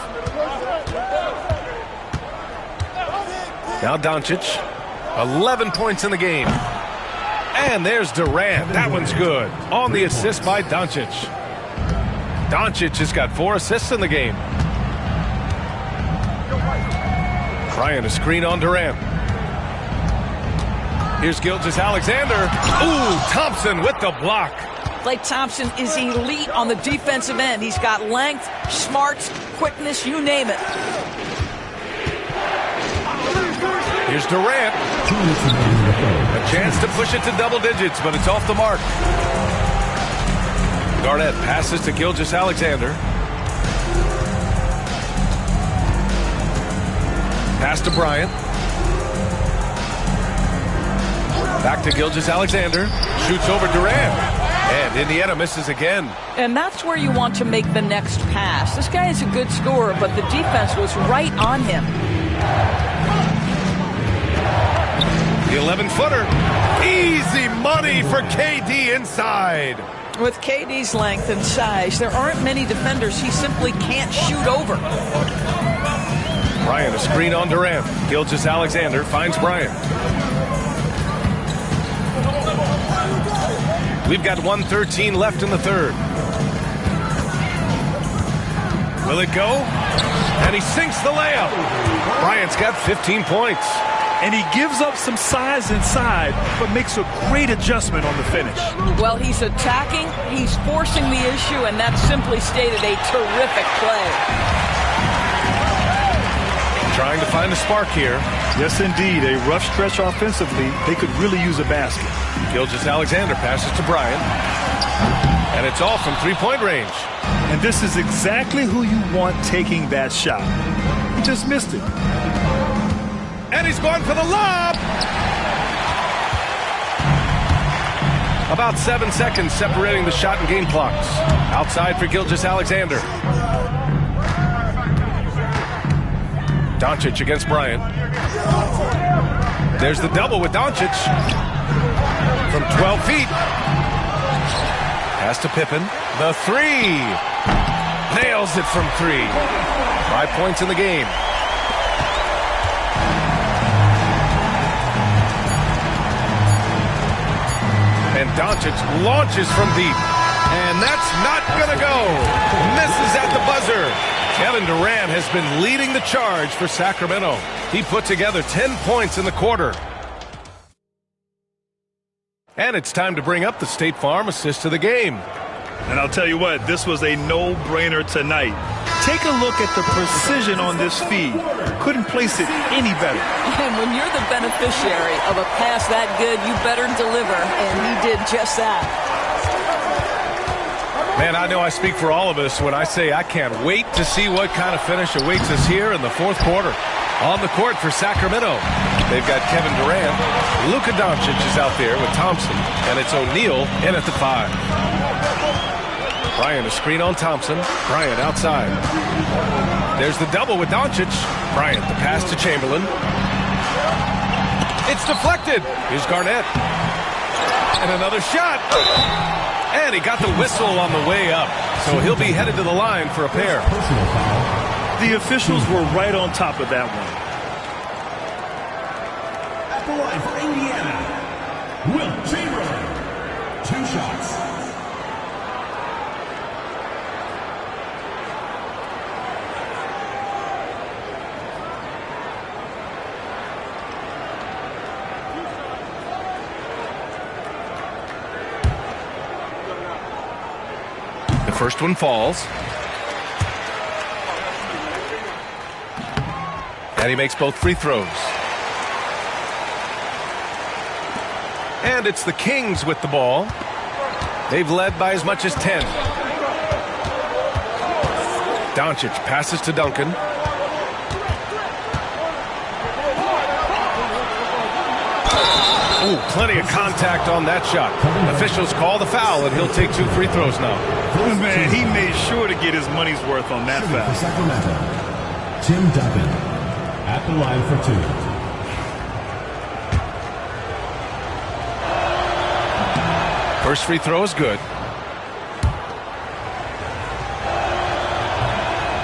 Now Doncic, 11 points in the game. And there's Durant. That one's good. On the assist by Doncic. Doncic has got 4 assists in the game. Trying a screen on Durant. Here's Gilgeous-Alexander. Ooh, Thompson with the block. Klay Thompson is elite on the defensive end. He's got length, smarts, quickness, you name it. Here's Durant. A chance to push it to double digits, but it's off the mark. Garnett passes to Gilgeous-Alexander. Pass to Bryant. Back to Gilgeous-Alexander. Shoots over Durant. And Indiana misses again. And that's where you want to make the next pass. This guy is a good scorer, but the defense was right on him. The 11-footer. Easy money for KD inside. With KD's length and size, there aren't many defenders he simply can't shoot over. Bryant, a screen on Durant. Gilgeous-Alexander finds Bryant. We've got 1:13 left in the third. Will it go? And he sinks the layup. Bryant's got 15 points. And he gives up some size inside, but makes a great adjustment on the finish. Well, he's attacking, he's forcing the issue, and that simply stated a terrific play. Trying to find a spark here. Yes, indeed. A rough stretch offensively. They could really use a basket. Gilgeous-Alexander passes to Bryant. And it's off from three-point range. And this is exactly who you want taking that shot. He just missed it. And he's going for the lob. About 7 seconds separating the shot and game clocks. Outside for Gilgeous-Alexander. Doncic against Bryant. There's the double with Doncic. From 12 feet. Pass to Pippen. The three. Nails it from 3. 5 points in the game. And Doncic launches from deep. And that's not going to go. Misses at the buzzer. Kevin Durant has been leading the charge for Sacramento. He put together 10 points in the quarter. And it's time to bring up the State Farm assist of the game. And I'll tell you what, this was a no-brainer tonight. Take a look at the precision on this feed. Couldn't place it any better. And when you're the beneficiary of a pass that good, you better deliver, and he did just that. Man, I know I speak for all of us when I say I can't wait to see what kind of finish awaits us here in the fourth quarter. On the court for Sacramento, they've got Kevin Durant. Luka Doncic is out there with Thompson, and it's O'Neal in at the 5. Bryant a screen on Thompson. Bryant outside. There's the double with Doncic. Bryant the pass to Chamberlain. It's deflected. Here's Garnett. And another shot. And he got the whistle on the way up. So he'll be headed to the line for a pair. The officials were right on top of that one. At the line for Indiana, Wilt Chamberlain. 2 shots. The first one falls. And he makes both free throws. And it's the Kings with the ball. They've led by as much as 10. Doncic passes to Duncan. Ooh, plenty of contact on that shot. Officials call the foul, and he'll take 2 free throws now. Man, he made sure to get his money's worth on that foul. Sacramento, Tim Duncan. At the line for 2. First free throw is good.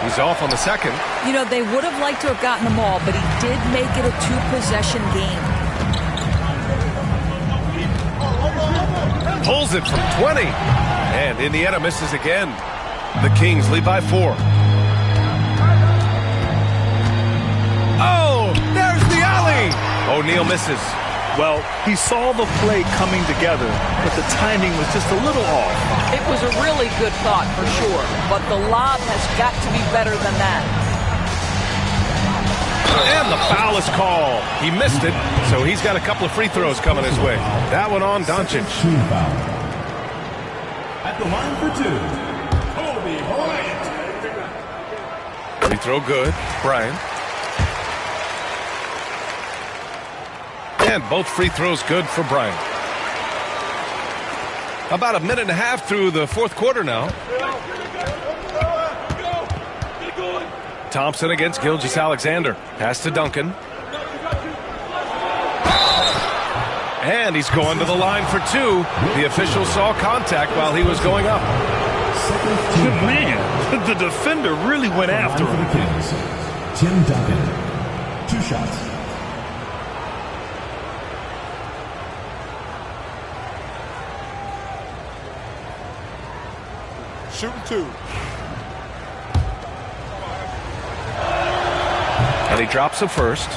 He's off on the second. You know, they would have liked to have gotten them all, but he did make it a 2-possession game. Pulls it from 20. And Indiana misses again. The Kings lead by 4. Oh, there's the alley. O'Neal misses. Well, he saw the play coming together, but the timing was just a little off. It was a really good thought for sure, but the lob has got to be better than that. And the foul is called. He missed it, so he's got a couple of free throws coming his way. That one on Doncic. At the line for 2, Kobe Bryant. Free throw good. Bryant. And both free throws good for Bryant. About a minute and a half through the fourth quarter now. Thompson against Gilgeous-Alexander. Pass to Duncan. And he's going to the line for 2. The official saw contact while he was going up. Good man. The defender really went after him. Tim Duncan. 2 shots. Shooting 2. And he drops a first.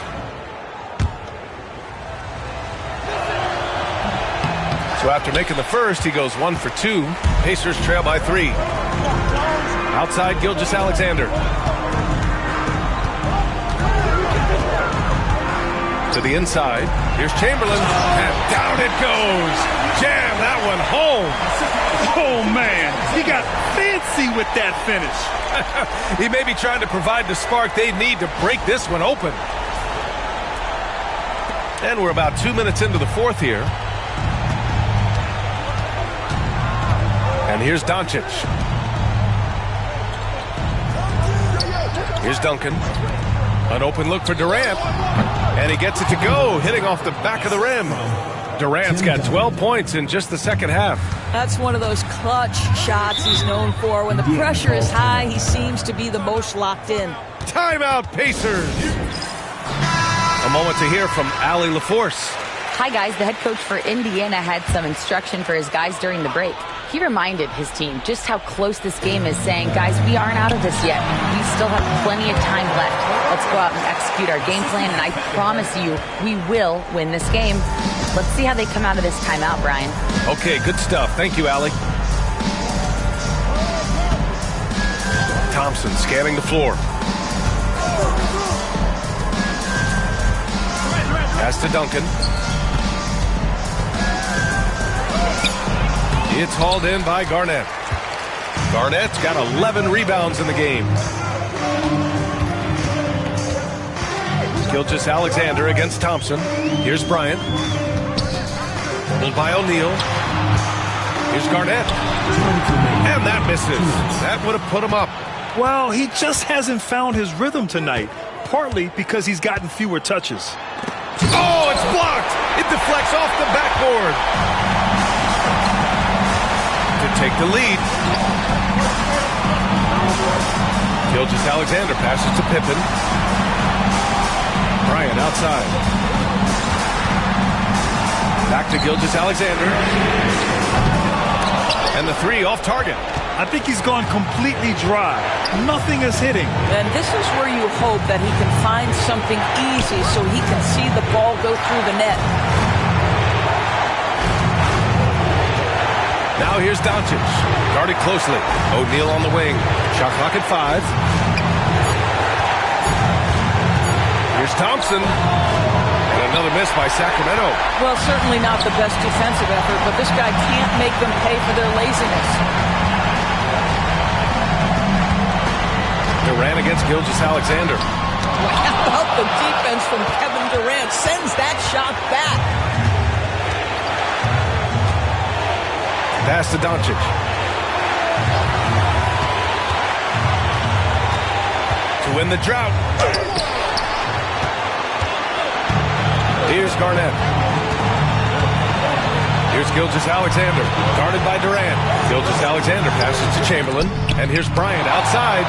So after making the first, he goes 1 for 2. Pacers trail by 3. Outside Gilgeous-Alexander. To the inside. Here's Chamberlain. And down it goes. Jam that one home. Oh, man. He got fancy with that finish. He may be trying to provide the spark they need to break this one open. And we're about 2 minutes into the fourth here. And here's Doncic. Here's Duncan. An open look for Durant. And he gets it to go, hitting off the back of the rim. Durant's got 12 points in just the second half. That's one of those clutch shots he's known for. When the pressure is high, he seems to be the most locked in. Timeout, Pacers. A moment to hear from Allie LaForce. Hi, guys. The head coach for Indiana had some instruction for his guys during the break. He reminded his team just how close this game is, saying, guys, we aren't out of this yet. We still have plenty of time left. Let's go out and execute our game plan, and I promise you we will win this game. Let's see how they come out of this timeout, Brian. Okay, good stuff. Thank you, Allie. Thompson scanning the floor. Pass to Duncan. It's hauled in by Garnett. Garnett's got 11 rebounds in the game. Gilgeous-Alexander against Thompson. Here's Bryant. Pulled by O'Neal. Here's Garnett. And that misses. That would have put him up. Well, he just hasn't found his rhythm tonight, partly because he's gotten fewer touches. Oh, it's blocked. It deflects off the backboard. To take the lead. Gilgeous-Alexander passes to Pippen. Bryant outside. Back to Gilgeous-Alexander. And the three off target. I think he's gone completely dry. Nothing is hitting. And this is where you hope that he can find something easy so he can see the ball go through the net. Now here's Doncic. Guarded closely. O'Neal on the wing. Shot clock at 5. Here's Thompson. And another miss by Sacramento. Well, certainly not the best defensive effort, but this guy can't make them pay for their laziness. Durant against Gilgeous-Alexander. How about the defense from Kevin Durant? Sends that shot back. Pass to Doncic. To win the drought. Here's Garnett. Here's Gilgeous-Alexander. Guarded by Durant. Gilgeous-Alexander passes to Chamberlain. And here's Bryant outside.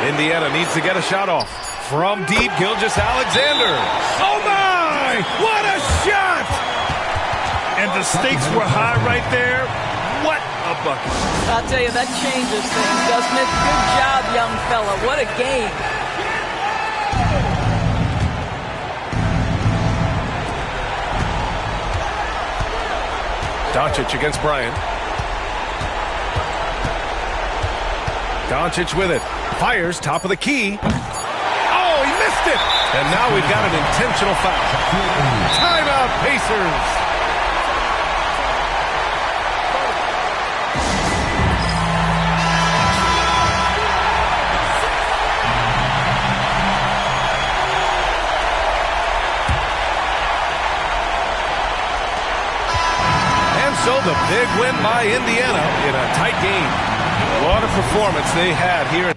Indiana needs to get a shot off. From deep, Gilgeous-Alexander. Oh, my! What a shot! And the stakes were high right there. What a bucket. I'll tell you, that changes things, doesn't it? Good job, young fella. What a game. Doncic against Bryant. Doncic with it. Fires, top of the key. Oh, he missed it! And now we've got an intentional foul. Timeout, Pacers! And so the big win by Indiana in a tight game. What a performance they had here.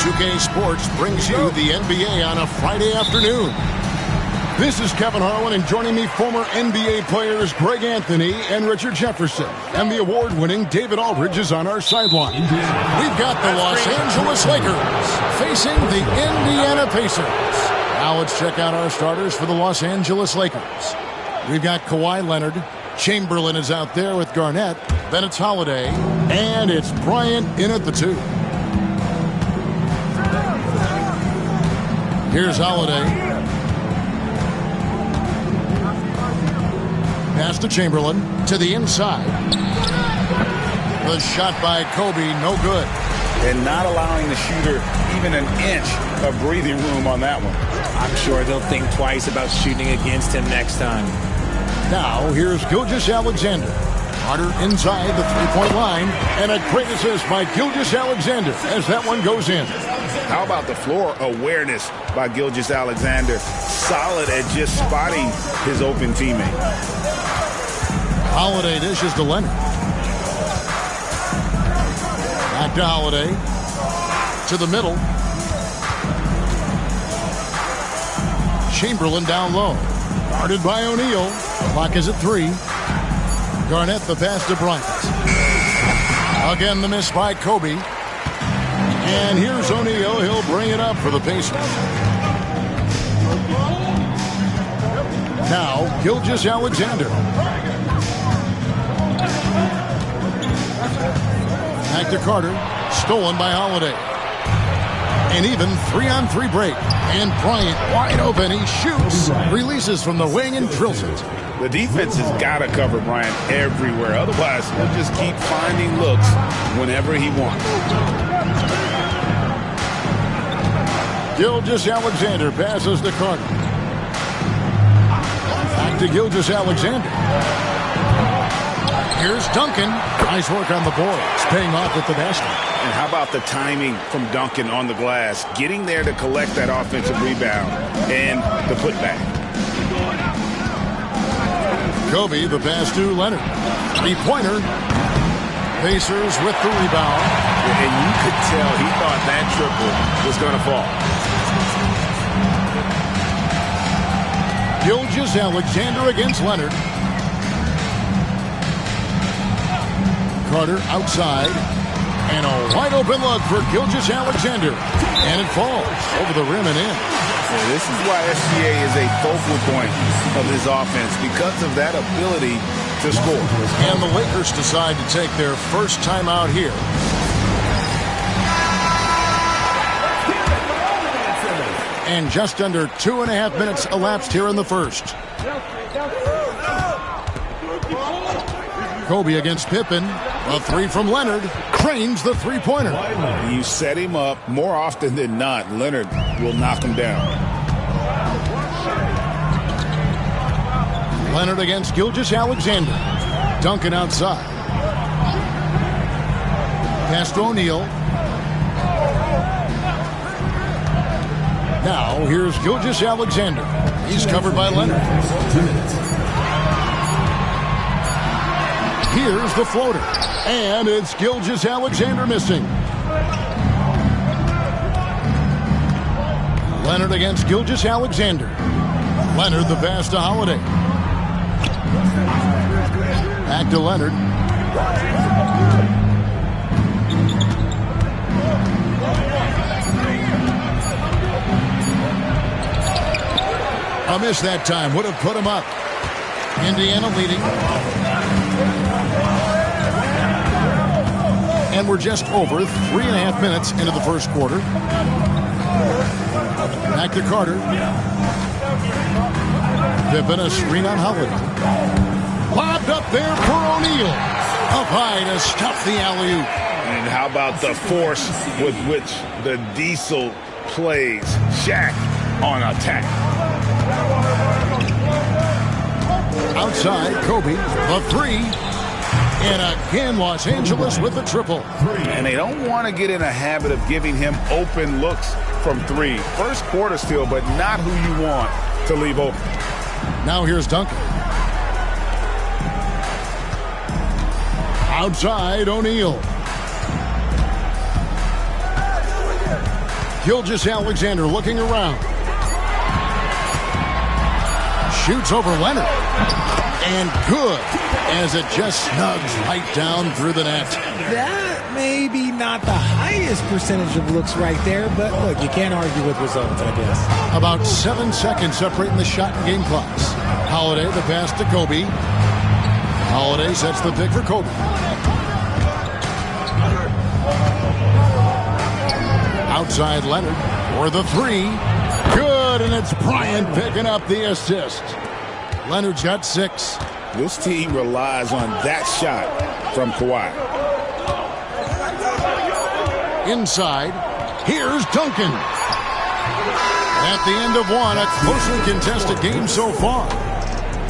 2K Sports brings you the NBA on a Friday afternoon. This is Kevin Harlan, and joining me, former NBA players Greg Anthony and Richard Jefferson. And the award-winning David Aldridge is on our sideline. We've got the Los Angeles Lakers facing the Indiana Pacers. Now let's check out our starters for the Los Angeles Lakers. We've got Kawhi Leonard. Chamberlain is out there with Garnett. Then it's Holiday. And it's Bryant in at the 2. Here's Holiday. Pass to Chamberlain. To the inside. The shot by Kobe, no good. And not allowing the shooter even an inch of breathing room on that one. I'm sure they'll think twice about shooting against him next time. Now, here's Gilgeous-Alexander. Carter inside the three-point line. And a great assist by Gilgeous-Alexander as that one goes in. How about the floor awareness by Gilgeous-Alexander? Solid at just spotting his open teammate. Holiday dishes to Leonard. Back to Holiday. To the middle. Chamberlain down low. Guarded by O'Neal. Clock is at 3. Garnett the pass to Bryant. Again the miss by Kobe. And here's O'Neal. He'll bring it up for the Pacers. Now, Gilgeous-Alexander. Back to Carter. Stolen by Holiday. An even 3-on-3 break. And Bryant wide open. He shoots. Releases from the wing and drills it. The defense has got to cover Bryant everywhere. Otherwise, he'll just keep finding looks whenever he wants. Gilgeous-Alexander passes to Carter. Back to Gilgeous-Alexander. Here's Duncan. Nice work on the board. It's paying off with the basket. And how about the timing from Duncan on the glass? Getting there to collect that offensive rebound and the putback. Kobe, the pass to Leonard. Three-pointer. Pacers with the rebound. And you could tell he thought that triple was going to fall. Gilgeous-Alexander against Leonard. Carter outside. And a wide open look for Gilgeous-Alexander. And it falls over the rim and in. Yeah, this is why SGA is a focal point of his offense, because of that ability to score. And the Lakers decide to take their first timeout here. And just under 2.5 minutes elapsed here in the first. Kobe against Pippen. A 3 from Leonard. Cranes the three-pointer. You set him up more often than not. Leonard will knock him down. Leonard against Gilgeous-Alexander. Duncan outside. Pass to O'Neal. Now, here's Gilgeous-Alexander. He's covered by Leonard. Here's the floater. And it's Gilgeous-Alexander missing. Leonard against Gilgeous-Alexander. Leonard the pass to Holiday. Back to Leonard. A miss that time would have put him up. Indiana leading. And we're just over 3.5 minutes into the first quarter. Back to Carter. Pippen a screen on Holiday. Lobbed up there for O'Neal. Up high to stuff the alley-oop. And how about the force with which the Diesel plays Shaq on attack? Outside, Kobe, the three. And again, Los Angeles with the triple. And they don't want to get in a habit of giving him open looks from three. First quarter still, but not who you want to leave open. Now here's Duncan. Outside, O'Neal. Gilgeous-Alexander looking around. Shoots over Leonard. And good, as it just snugs right down through the net. That may be not the highest percentage of looks right there, but look, you can't argue with results, I guess. About 7 seconds separating the shot and game clocks. Holiday, the pass to Kobe. Holiday sets the pick for Kobe. Outside Leonard for the three. Good, and it's Bryant picking up the assist. Leonard's got 6. This team relies on that shot from Kawhi. Inside, here's Duncan. At the end of one, a closely contested game so far.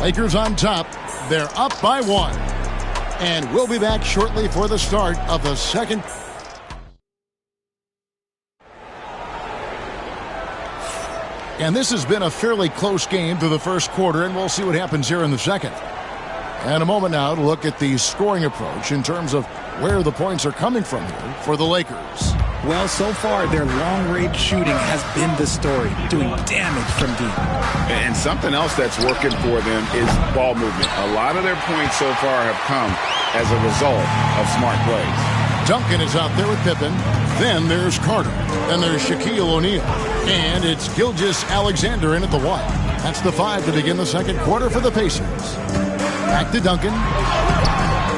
Lakers on top. They're up by 1. And we'll be back shortly for the start of the second. And this has been a fairly close game through the first quarter, and we'll see what happens here in the second. And a moment now to look at the scoring approach in terms of where the points are coming from here for the Lakers. Well, so far, their long-range shooting has been the story, doing damage from deep. And something else that's working for them is ball movement. A lot of their points so far have come as a result of smart plays. Duncan is out there with Pippen. Then there's Carter. Then there's Shaquille O'Neal. And it's Gilgeous-Alexander in at the 1. That's the 5 to begin the second quarter for the Pacers. Back to Duncan.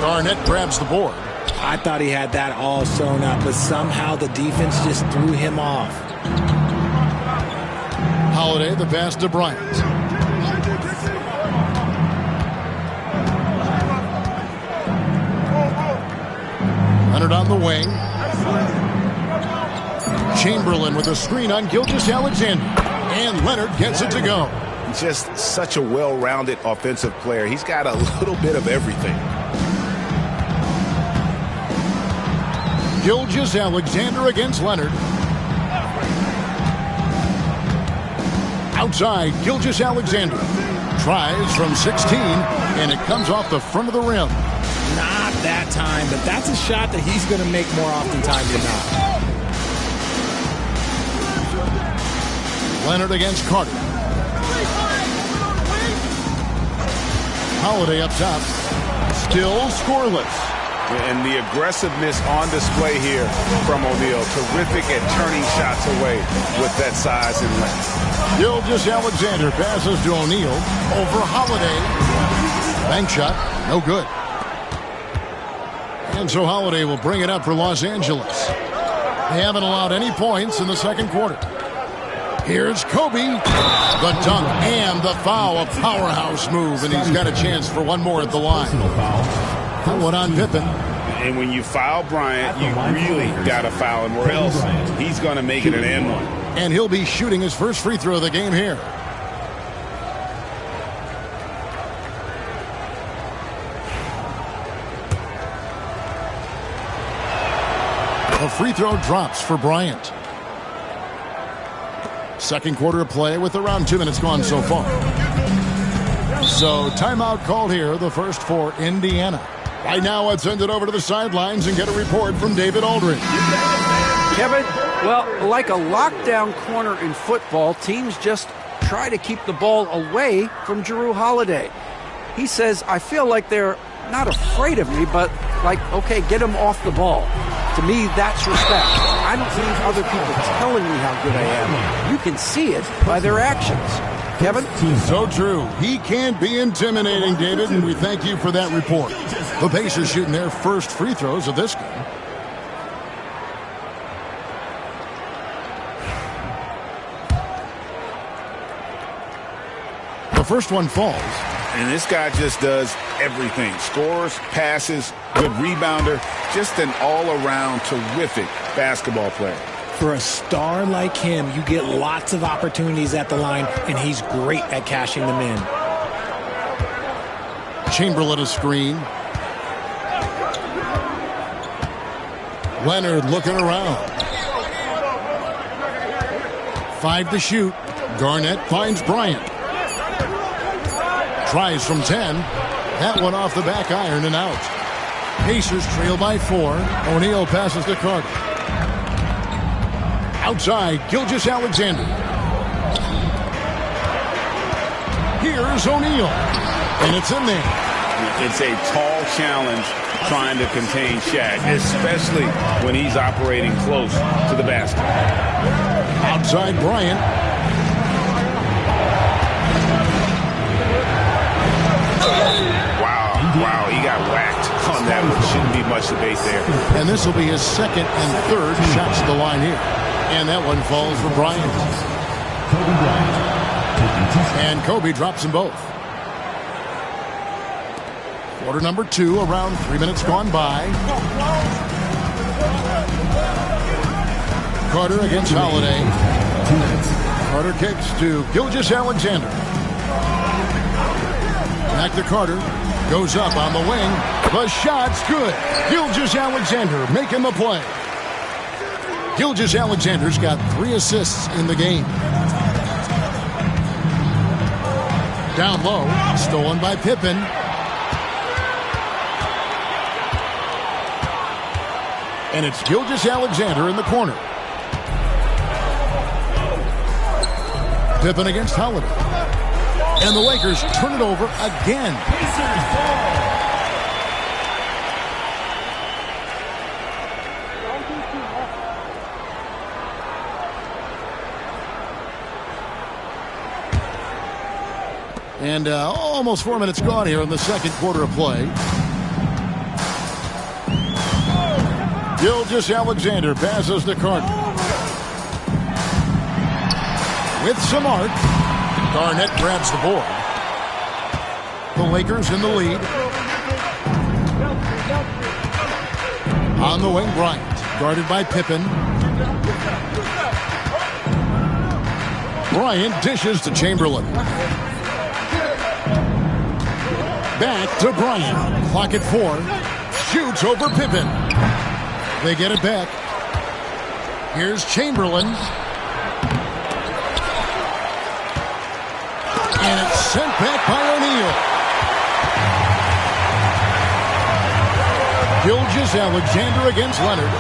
Garnett grabs the board. I thought he had that all sewn up, but somehow the defense just threw him off. Holiday, the pass to Bryant. Leonard on the wing. Chamberlain with a screen on Gilgeous-Alexander. And Leonard gets it to go. Just such a well-rounded offensive player. He's got a little bit of everything. Gilgeous-Alexander against Leonard. Outside, Gilgeous-Alexander. Tries from 16, and it comes off the front of the rim. Not that time, but that's a shot that he's going to make more oftentimes than not. Leonard against Carter. Holiday up top. Still scoreless. And the aggressiveness on display here from O'Neal. Terrific at turning shots away with that size and length. Gilgeous-Alexander passes to O'Neal. Over Holiday. Bank shot. No good. And so Holiday will bring it up for Los Angeles. They haven't allowed any points in the second quarter. Here's Kobe. The dunk and the foul. A powerhouse move. And he's got a chance for one more at the line. One on Pippen. And when you foul Bryant, you really got to foul him, or else he's going to make it an and one. And he'll be shooting his first free throw of the game here. A free throw drops for Bryant. Second quarter of play with around 2 minutes gone so far. So timeout called here, the first for Indiana. Right now, let's send it over to the sidelines and get a report from David Aldridge. Kevin, well, like a lockdown corner in football, teams just try to keep the ball away from Jrue Holiday. He says, I feel like they're not afraid of me, but like, okay, get him off the ball. To me, that's respect. I don't need other people telling me how good I am. You can see it by their actions. Kevin? So true. He can't be intimidating, David, and we thank you for that report. The Pacers shooting their first free throws of this game. The first one falls. And this guy just does everything. Scores, passes, good rebounder. Just an all-around terrific basketball player. For a star like him, you get lots of opportunities at the line, and he's great at cashing them in. Chamberlain a screen. Leonard looking around. 5 to shoot. Garnett finds Bryant. Tries from 10. That one off the back iron and out. Pacers trail by 4. O'Neal passes to Carter. Outside, Gilgeous-Alexander. Here's O'Neal. And it's in there. It's a tall challenge trying to contain Shaq, especially when he's operating close to the basket. Outside Bryant. Wow, he got whacked on that one. Shouldn't be much debate there. And this will be his second and third shots to the line here. And that one falls for Bryant. And Kobe drops them both. Quarter number 2, around 3 minutes gone by. Carter against Holiday. Carter kicks to Gilgeous-Alexander. Back to Carter. Goes up on the wing. The shot's good. Gilgeous-Alexander making the play. Gilgeous-Alexander's got 3 assists in the game. Down low. Stolen by Pippen. And it's Gilgeous-Alexander in the corner. Pippen against Holiday. And the Lakers turn it over again. And almost 4 minutes gone here in the second quarter of play. Gilgeous-Alexander passes to Carter. With some art. Garnett grabs the board. The Lakers in the lead. On the wing, Bryant. Guarded by Pippen. Bryant dishes to Chamberlain. Back to Bryant. Clock at 4. Shoots over Pippen. They get it back. Here's Chamberlain. And it's sent back by O'Neal. Gilgeous-Alexander against Leonard.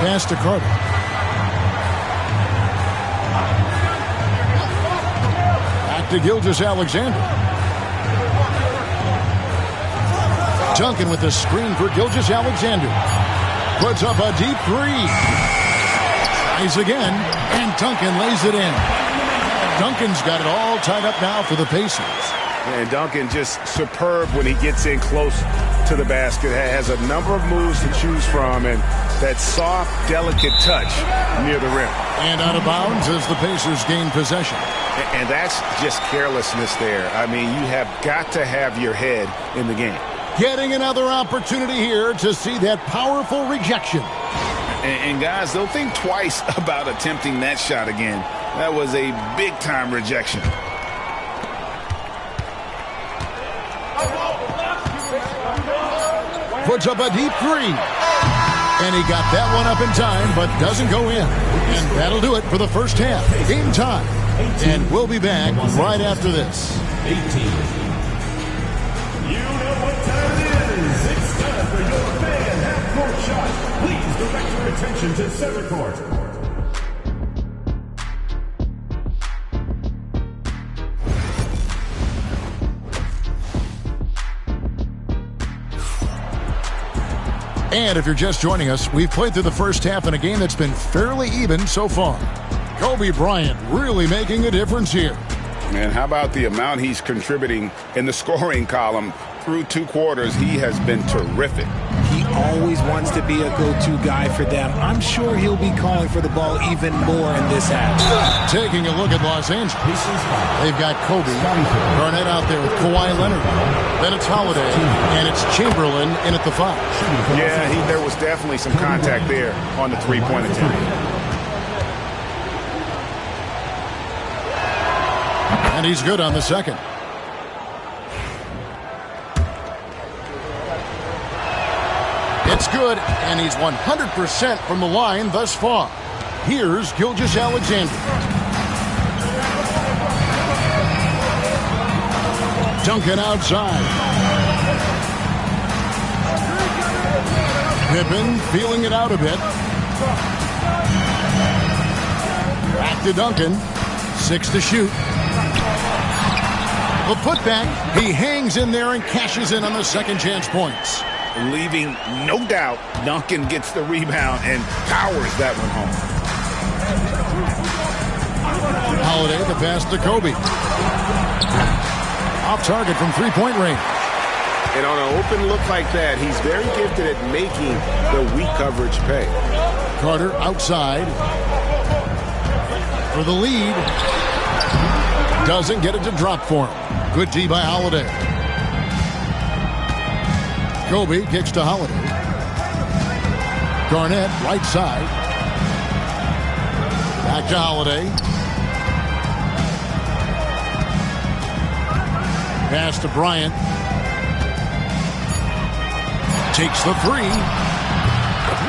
Pass to Carter. Back to Gilgeous-Alexander. Duncan with the screen for Gilgeous-Alexander. Puts up a deep 3. Tries again, and Duncan lays it in. Duncan's got it all tied up now for the Pacers. And Duncan just superb when he gets in close to the basket. Has a number of moves to choose from, and that soft, delicate touch near the rim. And out of bounds as the Pacers gain possession. And that's just carelessness there. I mean, you have got to have your head in the game. Getting another opportunity here to see that powerful rejection. And guys, they'll think twice about attempting that shot again. That was a big-time rejection. Puts up a deep 3. And he got that one up in time, but doesn't go in. And that'll do it for the first half. Game time. And we'll be back right after this. 18. You know what time it is. It's time for your fan half-court shot. Please direct your attention to center court. And if you're just joining us, we've played through the first half in a game that's been fairly even so far. Kobe Bryant really making a difference here. Man, how about the amount he's contributing in the scoring column through 2 quarters? He has been terrific. He always wants to be a go-to guy for them. I'm sure he'll be calling for the ball even more in this half. Taking a look at Los Angeles. They've got Kobe, Garnett out there with Kawhi Leonard. Then it's Holiday, and it's Chamberlain in at the 5. Yeah, there was definitely some contact there on the three-point attempt. And he's good on the second. It's good, and he's 100% from the line thus far. Here's Gilgeous-Alexander. Duncan outside. Pippen feeling it out a bit. Back to Duncan. 6 to shoot. The putback. He hangs in there and cashes in on the second chance points. Leaving no doubt, Duncan gets the rebound and powers that one home. Holiday, the pass to Kobe. Off target from three-point range. And on an open look like that, he's very gifted at making the weak coverage pay. Carter outside for the lead. Doesn't get it to drop for him. Good D by Holiday. Kobe kicks to Holiday. Garnett, right side. Back to Holiday. Pass to Bryant. Takes the 3.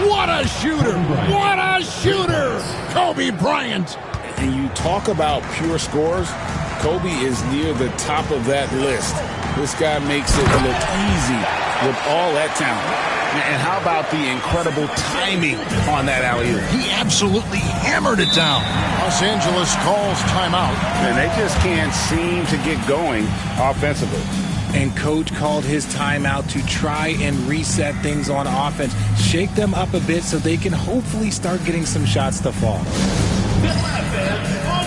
What a shooter! What a shooter! Kobe Bryant. And you talk about pure scores, Kobe is near the top of that list. This guy makes it look easy with all that talent. And how about the incredible timing on that alley-oop? He absolutely hammered it down. Los Angeles calls timeout. And they just can't seem to get going offensively. And coach called his timeout to try and reset things on offense. Shake them up a bit so they can hopefully start getting some shots to fall. On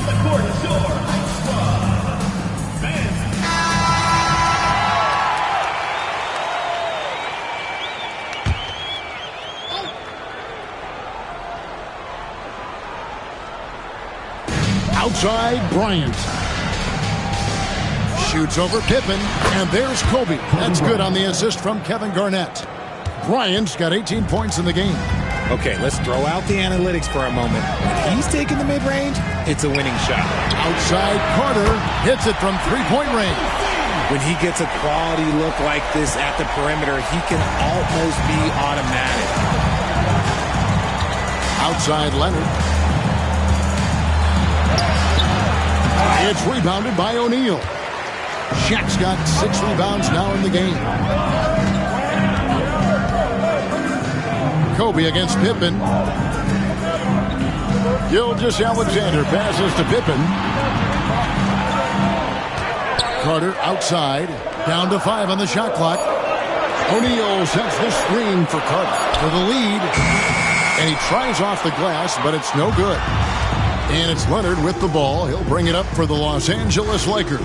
the court, Shore. Outside, Bryant. Shoots over Pippen, and there's Kobe. That's good on the assist from Kevin Garnett. Bryant's got 18 points in the game. Okay, let's throw out the analytics for a moment. When he's taking the mid-range, it's a winning shot. Outside, Carter hits it from three-point range. When he gets a quality look like this at the perimeter, he can almost be automatic. Outside, Leonard. It's rebounded by O'Neal. Shaq's got 6 rebounds now in the game. Kobe against Pippen. Gilgeous-Alexander passes to Pippen. Carter outside. Down to 5 on the shot clock. O'Neal sets the screen for Carter for the lead. And he tries off the glass, but it's no good. And it's Leonard with the ball. He'll bring it up for the Los Angeles Lakers.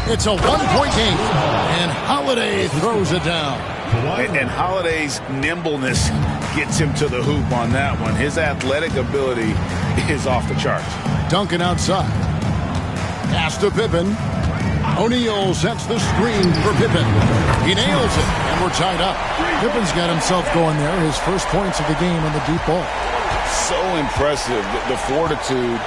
It's a one-point game. And Holiday throws it down. And Holiday's nimbleness gets him to the hoop on that one. His athletic ability is off the charts. Duncan outside. Pass to Pippen. O'Neal sets the screen for Pippen. He nails it, and we're tied up. Pippen's got himself going there. His first points of the game on the deep ball. So impressive, the fortitude,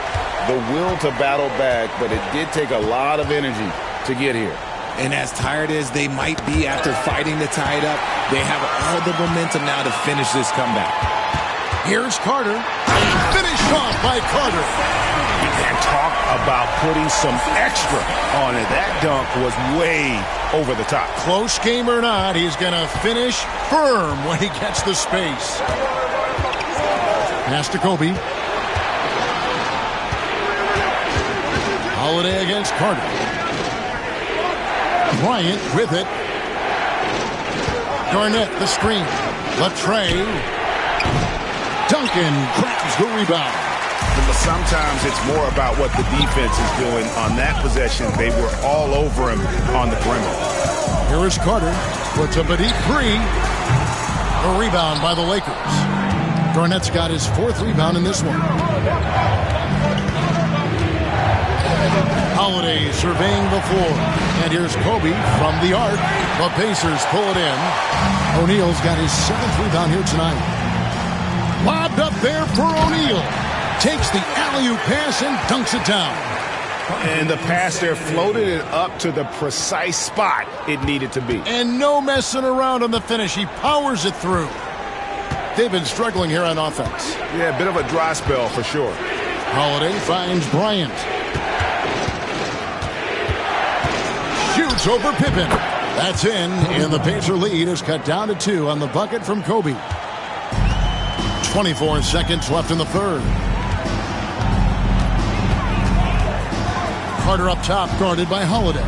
the will to battle back, but it did take a lot of energy to get here. And as tired as they might be after fighting to tie it up, They have all the momentum now to finish this comeback. Here's Carter. Finished off by Carter. And talk about putting some extra on it. That dunk was way over the top. Close game or not, he's going to finish firm when he gets the space. Pass to Kobe. Holiday against Carter. Bryant with it. Garnett the screen. Latrey. Duncan grabs the rebound. But sometimes it's more about what the defense is doing. On that possession, they were all over him on the perimeter. Here is Carter. Puts up a deep three. A rebound by the Lakers. Garnett's got his 4th rebound in this one. Holiday surveying the floor. And here's Kobe from the arc. The Pacers pull it in. O'Neal's got his 7th rebound here tonight. Lobbed up there for O'Neal. Takes the alley-oop pass and dunks it down. And the pass there floated it up to the precise spot it needed to be. And no messing around on the finish. He powers it through. They've been struggling here on offense. Yeah, a bit of a dry spell for sure. Holiday finds Bryant. Shoots over Pippen. That's in. And the Pacer lead is cut down to 2 on the bucket from Kobe. 24 seconds left in the third. Carter up top, guarded by Holiday.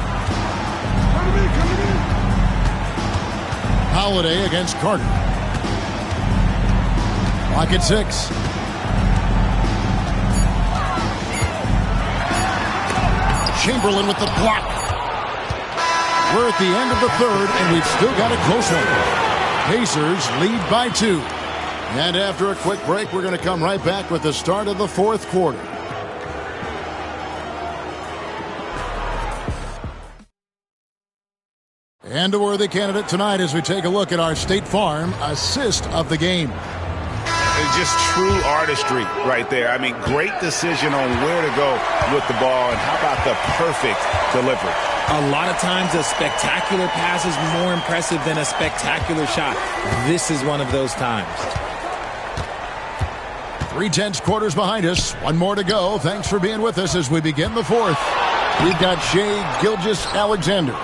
Holiday against Carter. Clock at 6. Chamberlain with the block. We're at the end of the third, and we've still got a close one. Pacers lead by 2. And after a quick break, we're going to come right back with the start of the 4th quarter. And a worthy candidate tonight as we take a look at our State Farm assist of the game. It's just true artistry right there. I mean, great decision on where to go with the ball, and how about the perfect delivery? A lot of times a spectacular pass is more impressive than a spectacular shot. This is one of those times. 3/10 quarters behind us. One more to go. Thanks for being with us as we begin the 4th. We've got Shai Gilgeous-Alexander.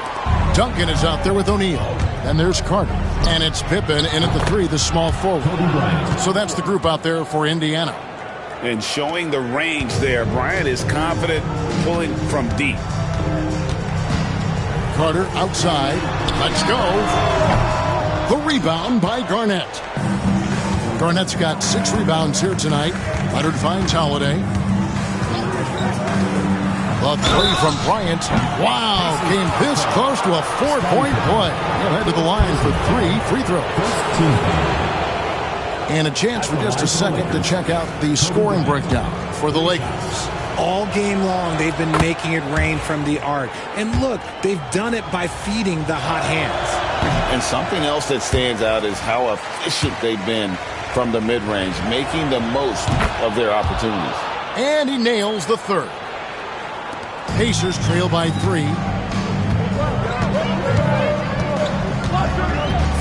Duncan is out there with O'Neal. And there's Carter. And it's Pippen in at the 3, the small forward. So that's the group out there for Indiana. And showing the range there. Bryant is confident pulling from deep. Carter outside. Let's go. The rebound by Garnett. Garnett's got 6 rebounds here tonight. Leonard finds Holiday. The 3 from Bryant. Wow, came this close to a 4-point play. He'll head to the line for 3 free throws. And a chance for just a second to check out the scoring breakdown for the Lakers. All game long, they've been making it rain from the arc. And look, they've done it by feeding the hot hands. And something else that stands out is how efficient they've been from the mid-range, making the most of their opportunities. And he nails the 3rd. Pacers trail by 3.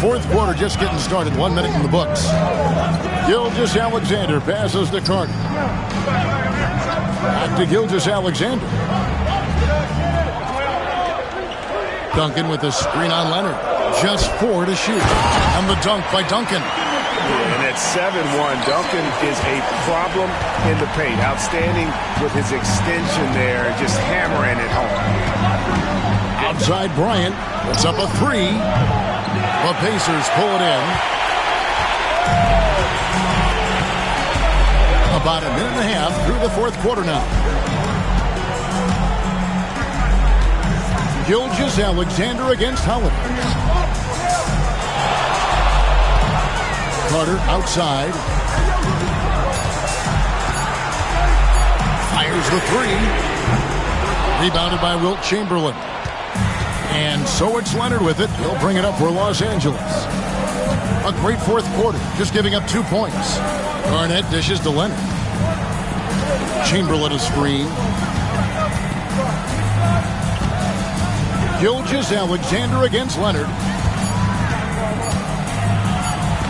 4th quarter just getting started. 1 minute in the books. Gilgeous-Alexander passes to Carter. Back to Gilgeous-Alexander. Duncan with a screen on Leonard. Just 4 to shoot. And the dunk by Duncan. And at 7-1, Duncan is a problem in the paint. Outstanding with his extension there, just hammering it home. Outside Bryant puts up a 3. The Pacers pull it in. About a minute and a half through the 4th quarter now. Gilgeous-Alexander against Holiday. Carter outside. Fires the 3. Rebounded by Wilt Chamberlain. And so it's Leonard with it. He'll bring it up for Los Angeles. A great 4th quarter, just giving up 2 points. Garnett dishes to Leonard. Chamberlain a screen. Gilgeous-Alexander against Leonard.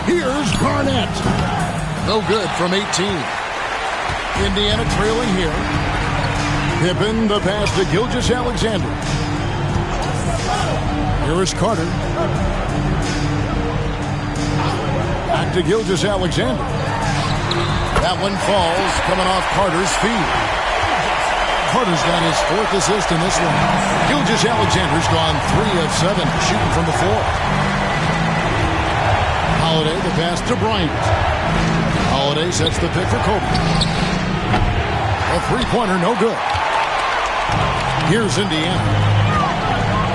Here's Garnett. No good from 18. Indiana trailing here. Pippen, the pass to Gilgeous-Alexander. Here is Carter. Back to Gilgeous-Alexander. That one falls, coming off Carter's feet. Carter's got his 4th assist in this one. Gilgeous-Alexander's gone 3 of 7 shooting from the floor. Holiday, the pass to Bryant. Holiday sets the pick for Kobe. A three-pointer, no good. Here's Indiana.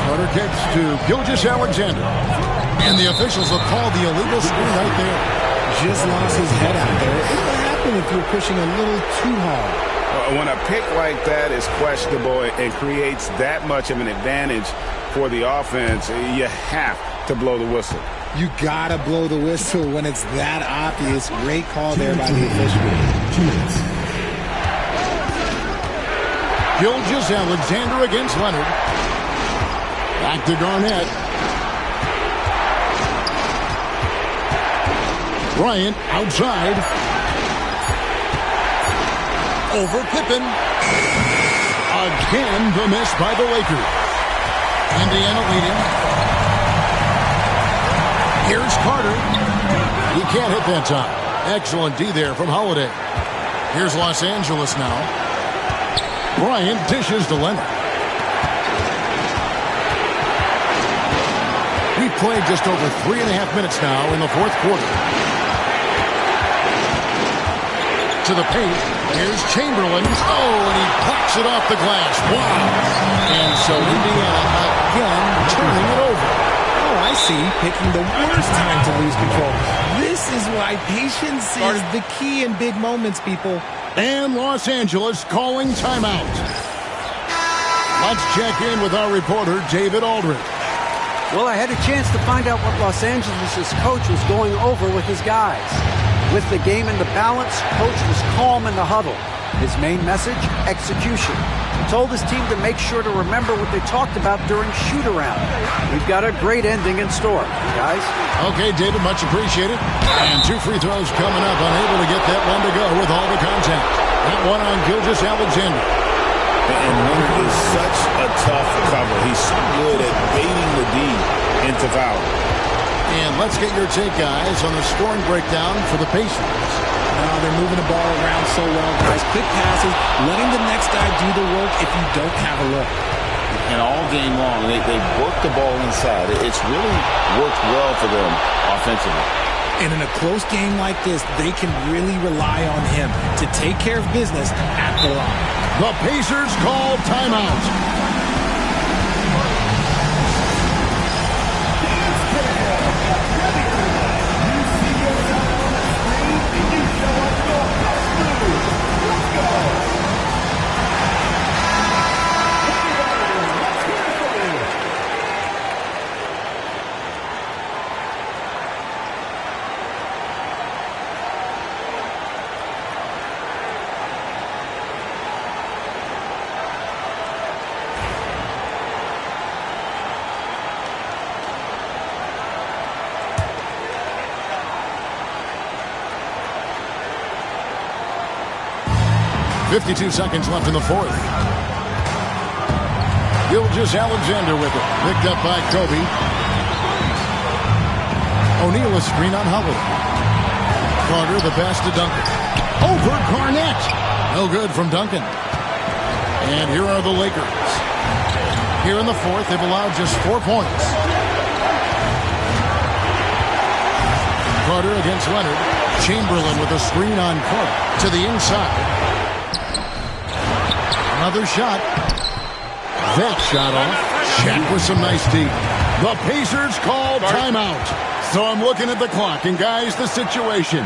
Carter kicks to Gilgeous-Alexander. And the officials have called the illegal screen right there. Just lost his head out there. It would happen if you're pushing a little too hard. When a pick like that is questionable and creates that much of an advantage for the offense, you have to blow the whistle. You gotta blow the whistle when it's that obvious. Great call there by the official. 2 minutes. Gilgeous-Alexander against Leonard. Back to Garnett. Bryant outside. Over Pippen. Again, the miss by the Lakers. Indiana leading. Here's Carter. He can't hit that time. Excellent D there from Holiday. Here's Los Angeles now. Bryant dishes to Leonard. We've played just over 3.5 minutes now in the 4th quarter. To the paint. Here's Chamberlain. Oh, and he pops it off the glass. Wow. And so Indiana again turning it over. Oh, I see. Picking the worst time to lose control. This is why patience is the key in big moments, people. And Los Angeles calling timeout. Let's check in with our reporter, David Aldridge. Well, I had a chance to find out what Los Angeles' coach was going over with his guys. With the game in the balance, coach was calm in the huddle. His main message, execution. He told his team to make sure to remember what they talked about during shoot-around. We've got a great ending in store, guys. Okay, David, much appreciated. And 2 free throws coming up, unable to get that one to go with all the contact. That one on Gilgeous-Alexander. And Leonard is such a tough cover. He's so good at baiting the D into foul. And let's get your take, guys, on the scoring breakdown for the Pacers. They're moving the ball around so well, guys. Quick passes, letting the next guy do the work if you don't have a look. And all game long, they work the ball inside. It's really worked well for them offensively. And in a close game like this, they can really rely on him to take care of business at the line. The Pacers call timeout. .52 seconds left in the 4th. Gilgeous-Alexander with it. Picked up by Kobe. O'Neal a screen on Holiday. Carter the pass to Duncan. Over Garnett. No good from Duncan. And here are the Lakers. Here in the 4th, they've allowed just 4 points. Carter against Leonard. Chamberlain with a screen on Carter. To the inside. Another shot. That shot off. Shaq with some nice D. The Pacers call timeout. So I'm looking at the clock, and guys, the situation.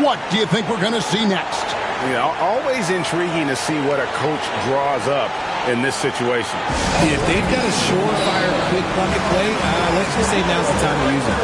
What do you think we're going to see next? You know, always intriguing to see what a coach draws up in this situation. If they've got a surefire quick bucket play, let's just say now's the time to use it.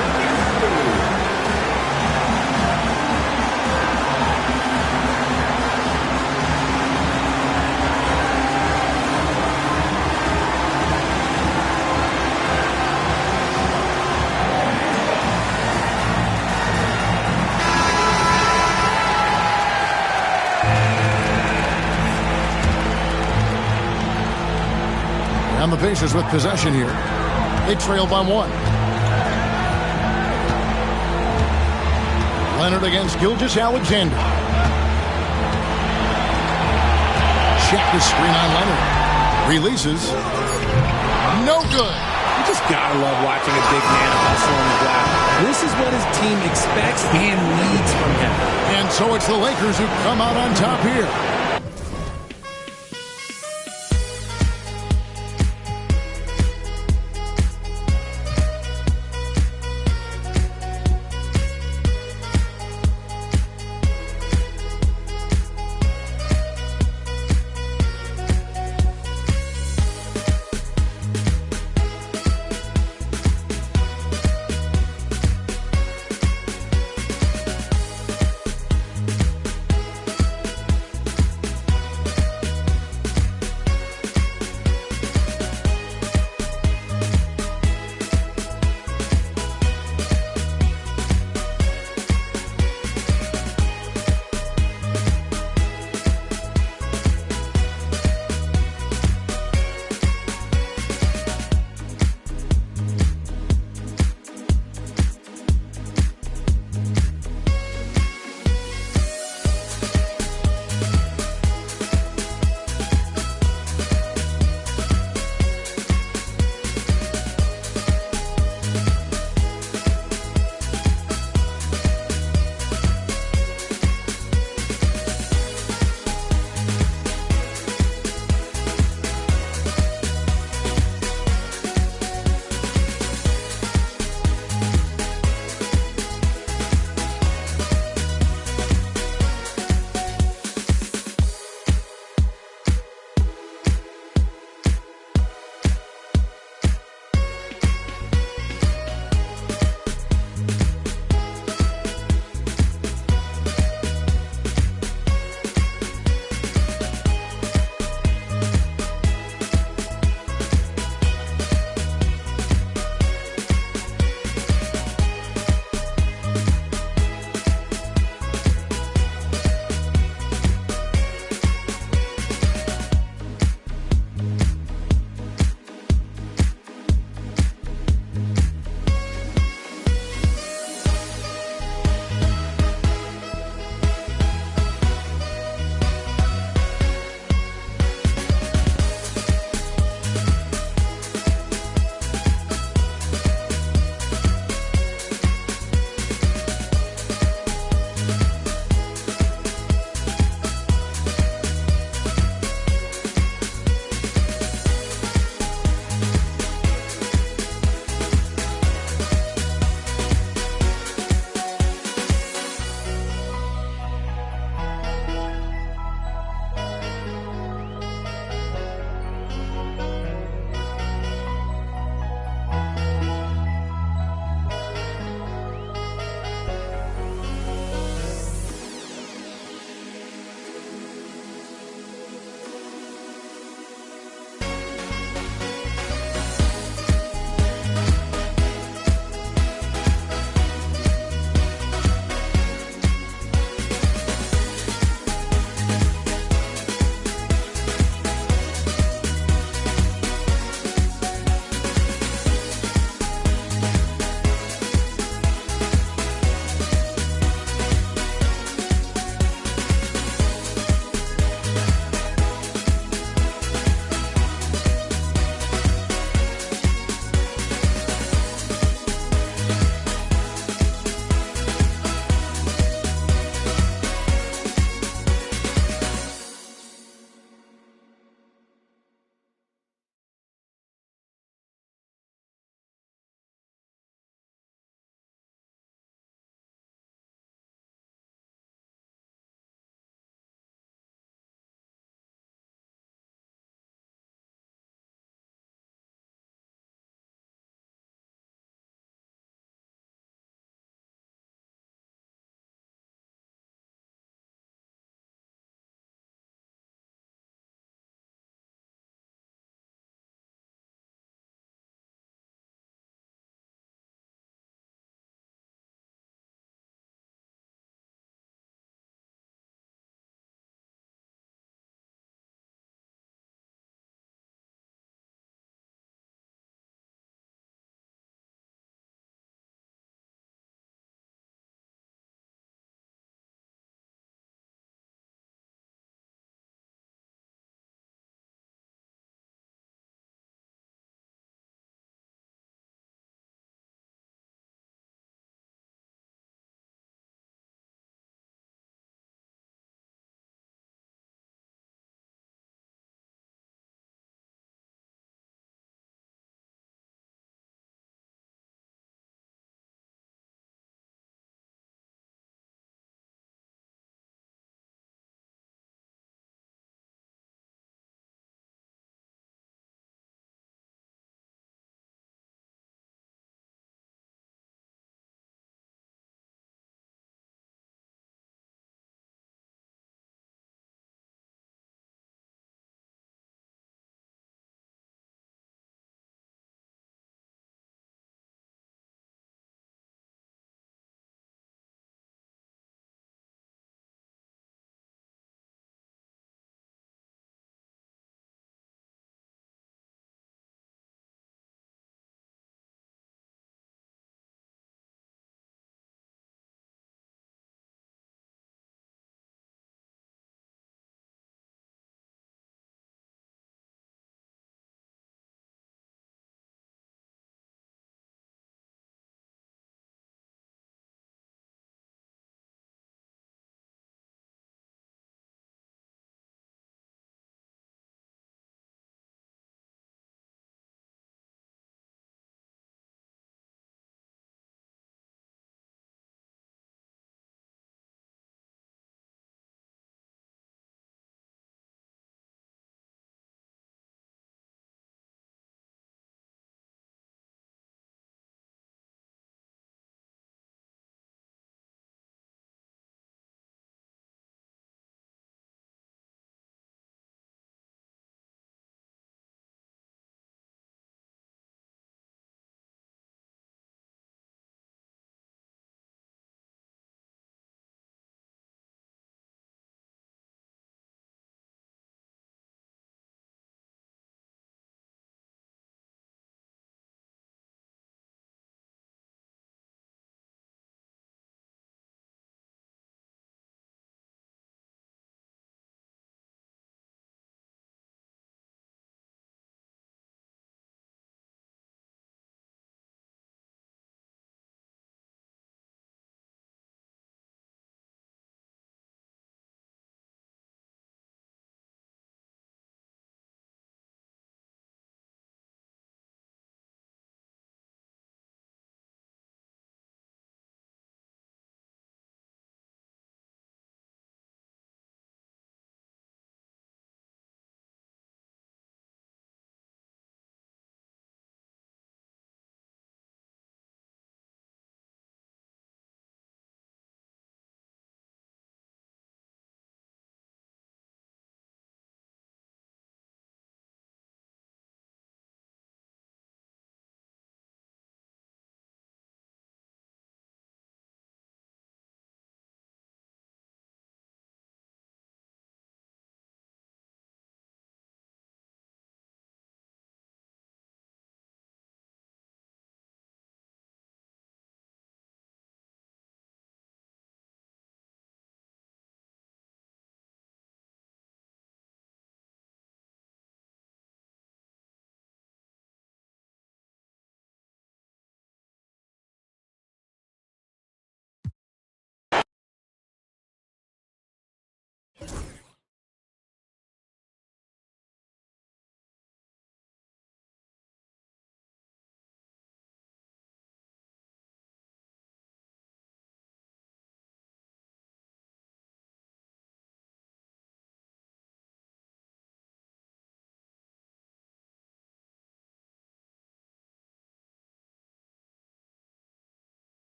Pacers with possession here. They trail by 1. Leonard against Gilgeous-Alexander. Check the screen on Leonard. Releases. No good. You just gotta love watching a big man hustle on the block. This is what his team expects and needs from him. And so it's the Lakers who come out on top here.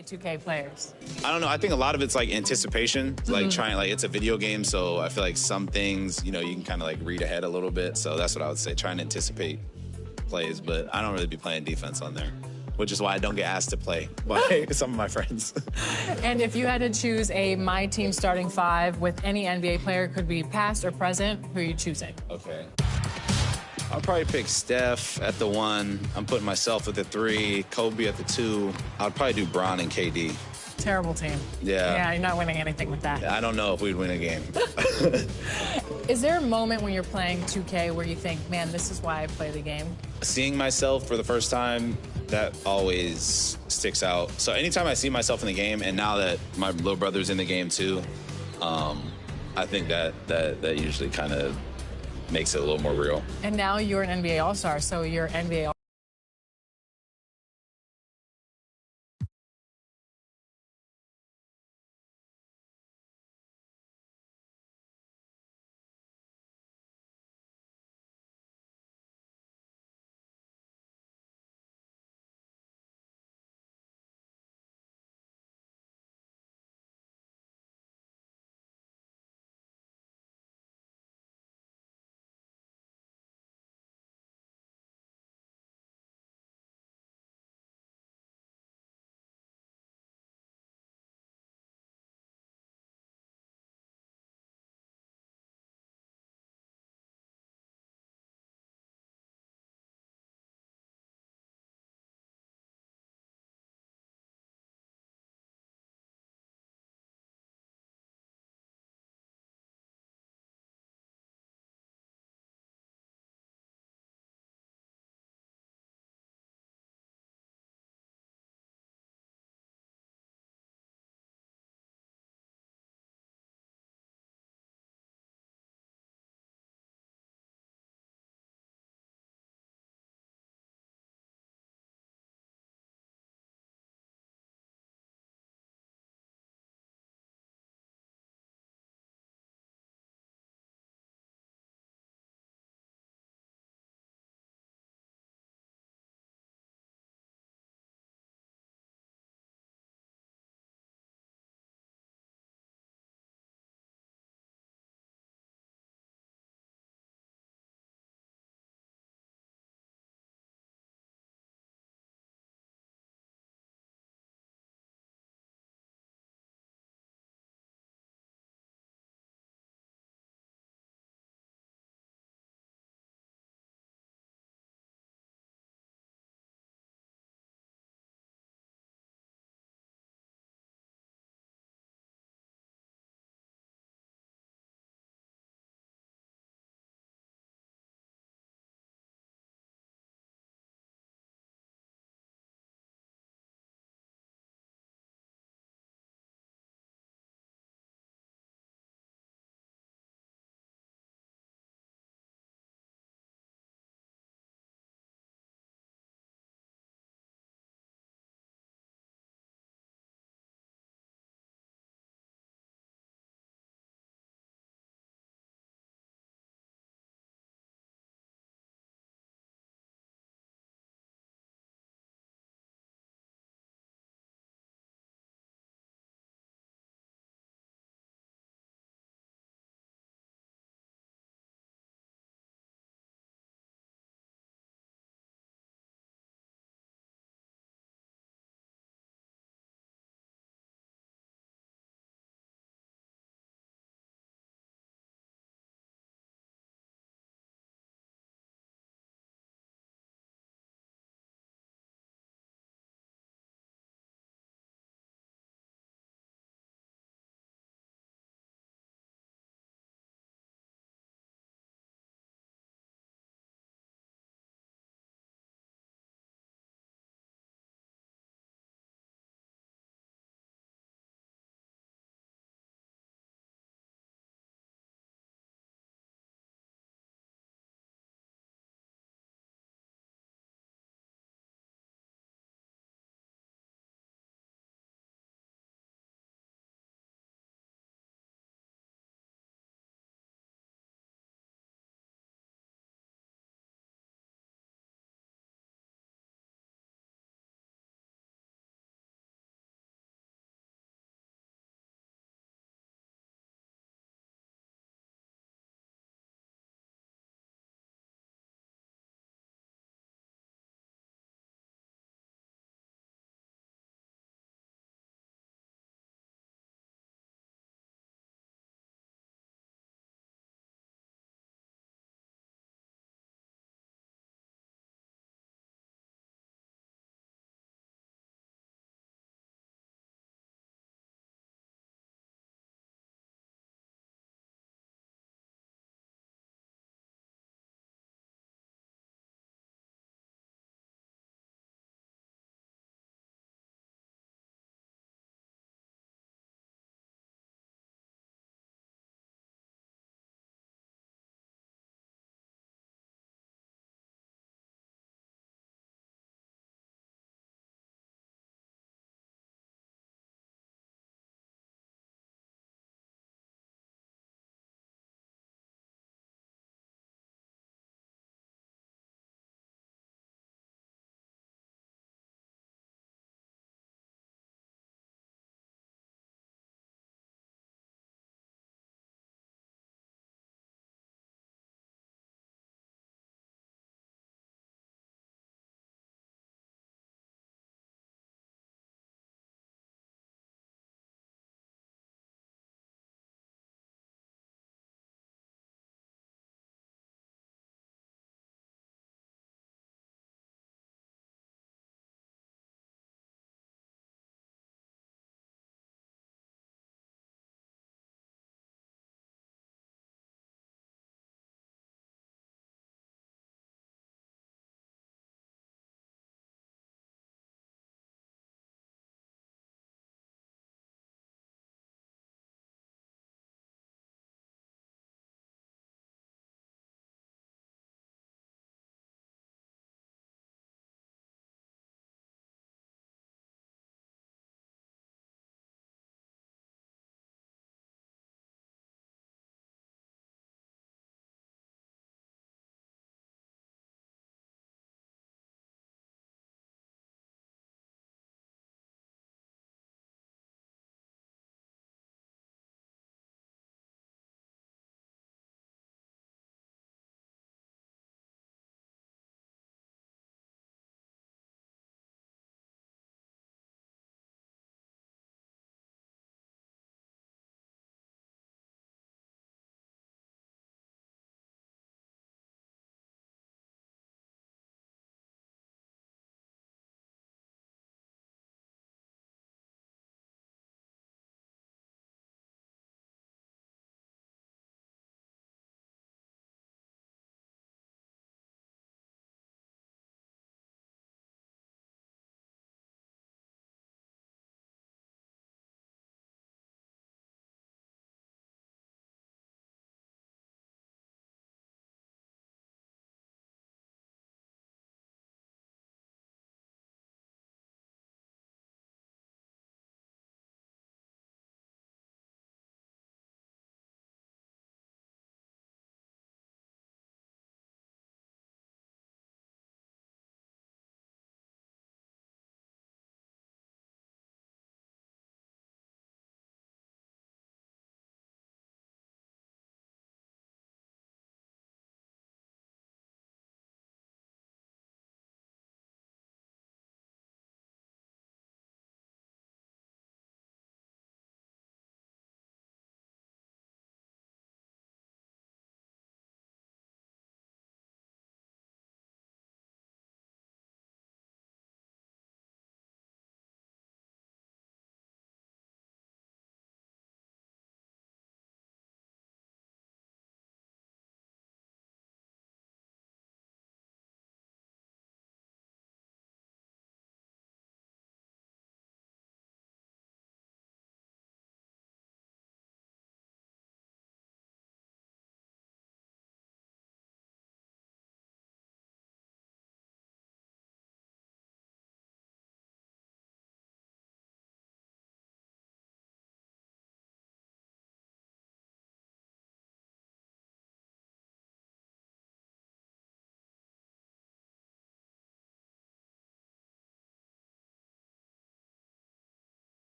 2K players? I don't know. I think a lot of it's like anticipation, like trying, like it's a video game. So I feel like some things, you can kind of like read ahead a little bit. So that's what I would say, trying to anticipate plays. But I don't really be playing defense on there, which is why I don't get asked to play by some of my friends. And if you had to choose a My Team starting 5 with any NBA player, could be past or present, who are you choosing? Okay. I'll probably pick Steph at the 1. I'm putting myself at the 3, Kobe at the 2. I'd probably do Bron and KD. Terrible team. Yeah. Yeah, you're not winning anything with that. I don't know if we'd win a game. Is there a moment when you're playing 2K where you think, man, this is why I play the game? Seeing myself for the first time, that always sticks out. So anytime I see myself in the game, and now that my little brother's in the game too, I think that usually kind of makes it a little more real. And now you're an NBA All-Star, so your NBA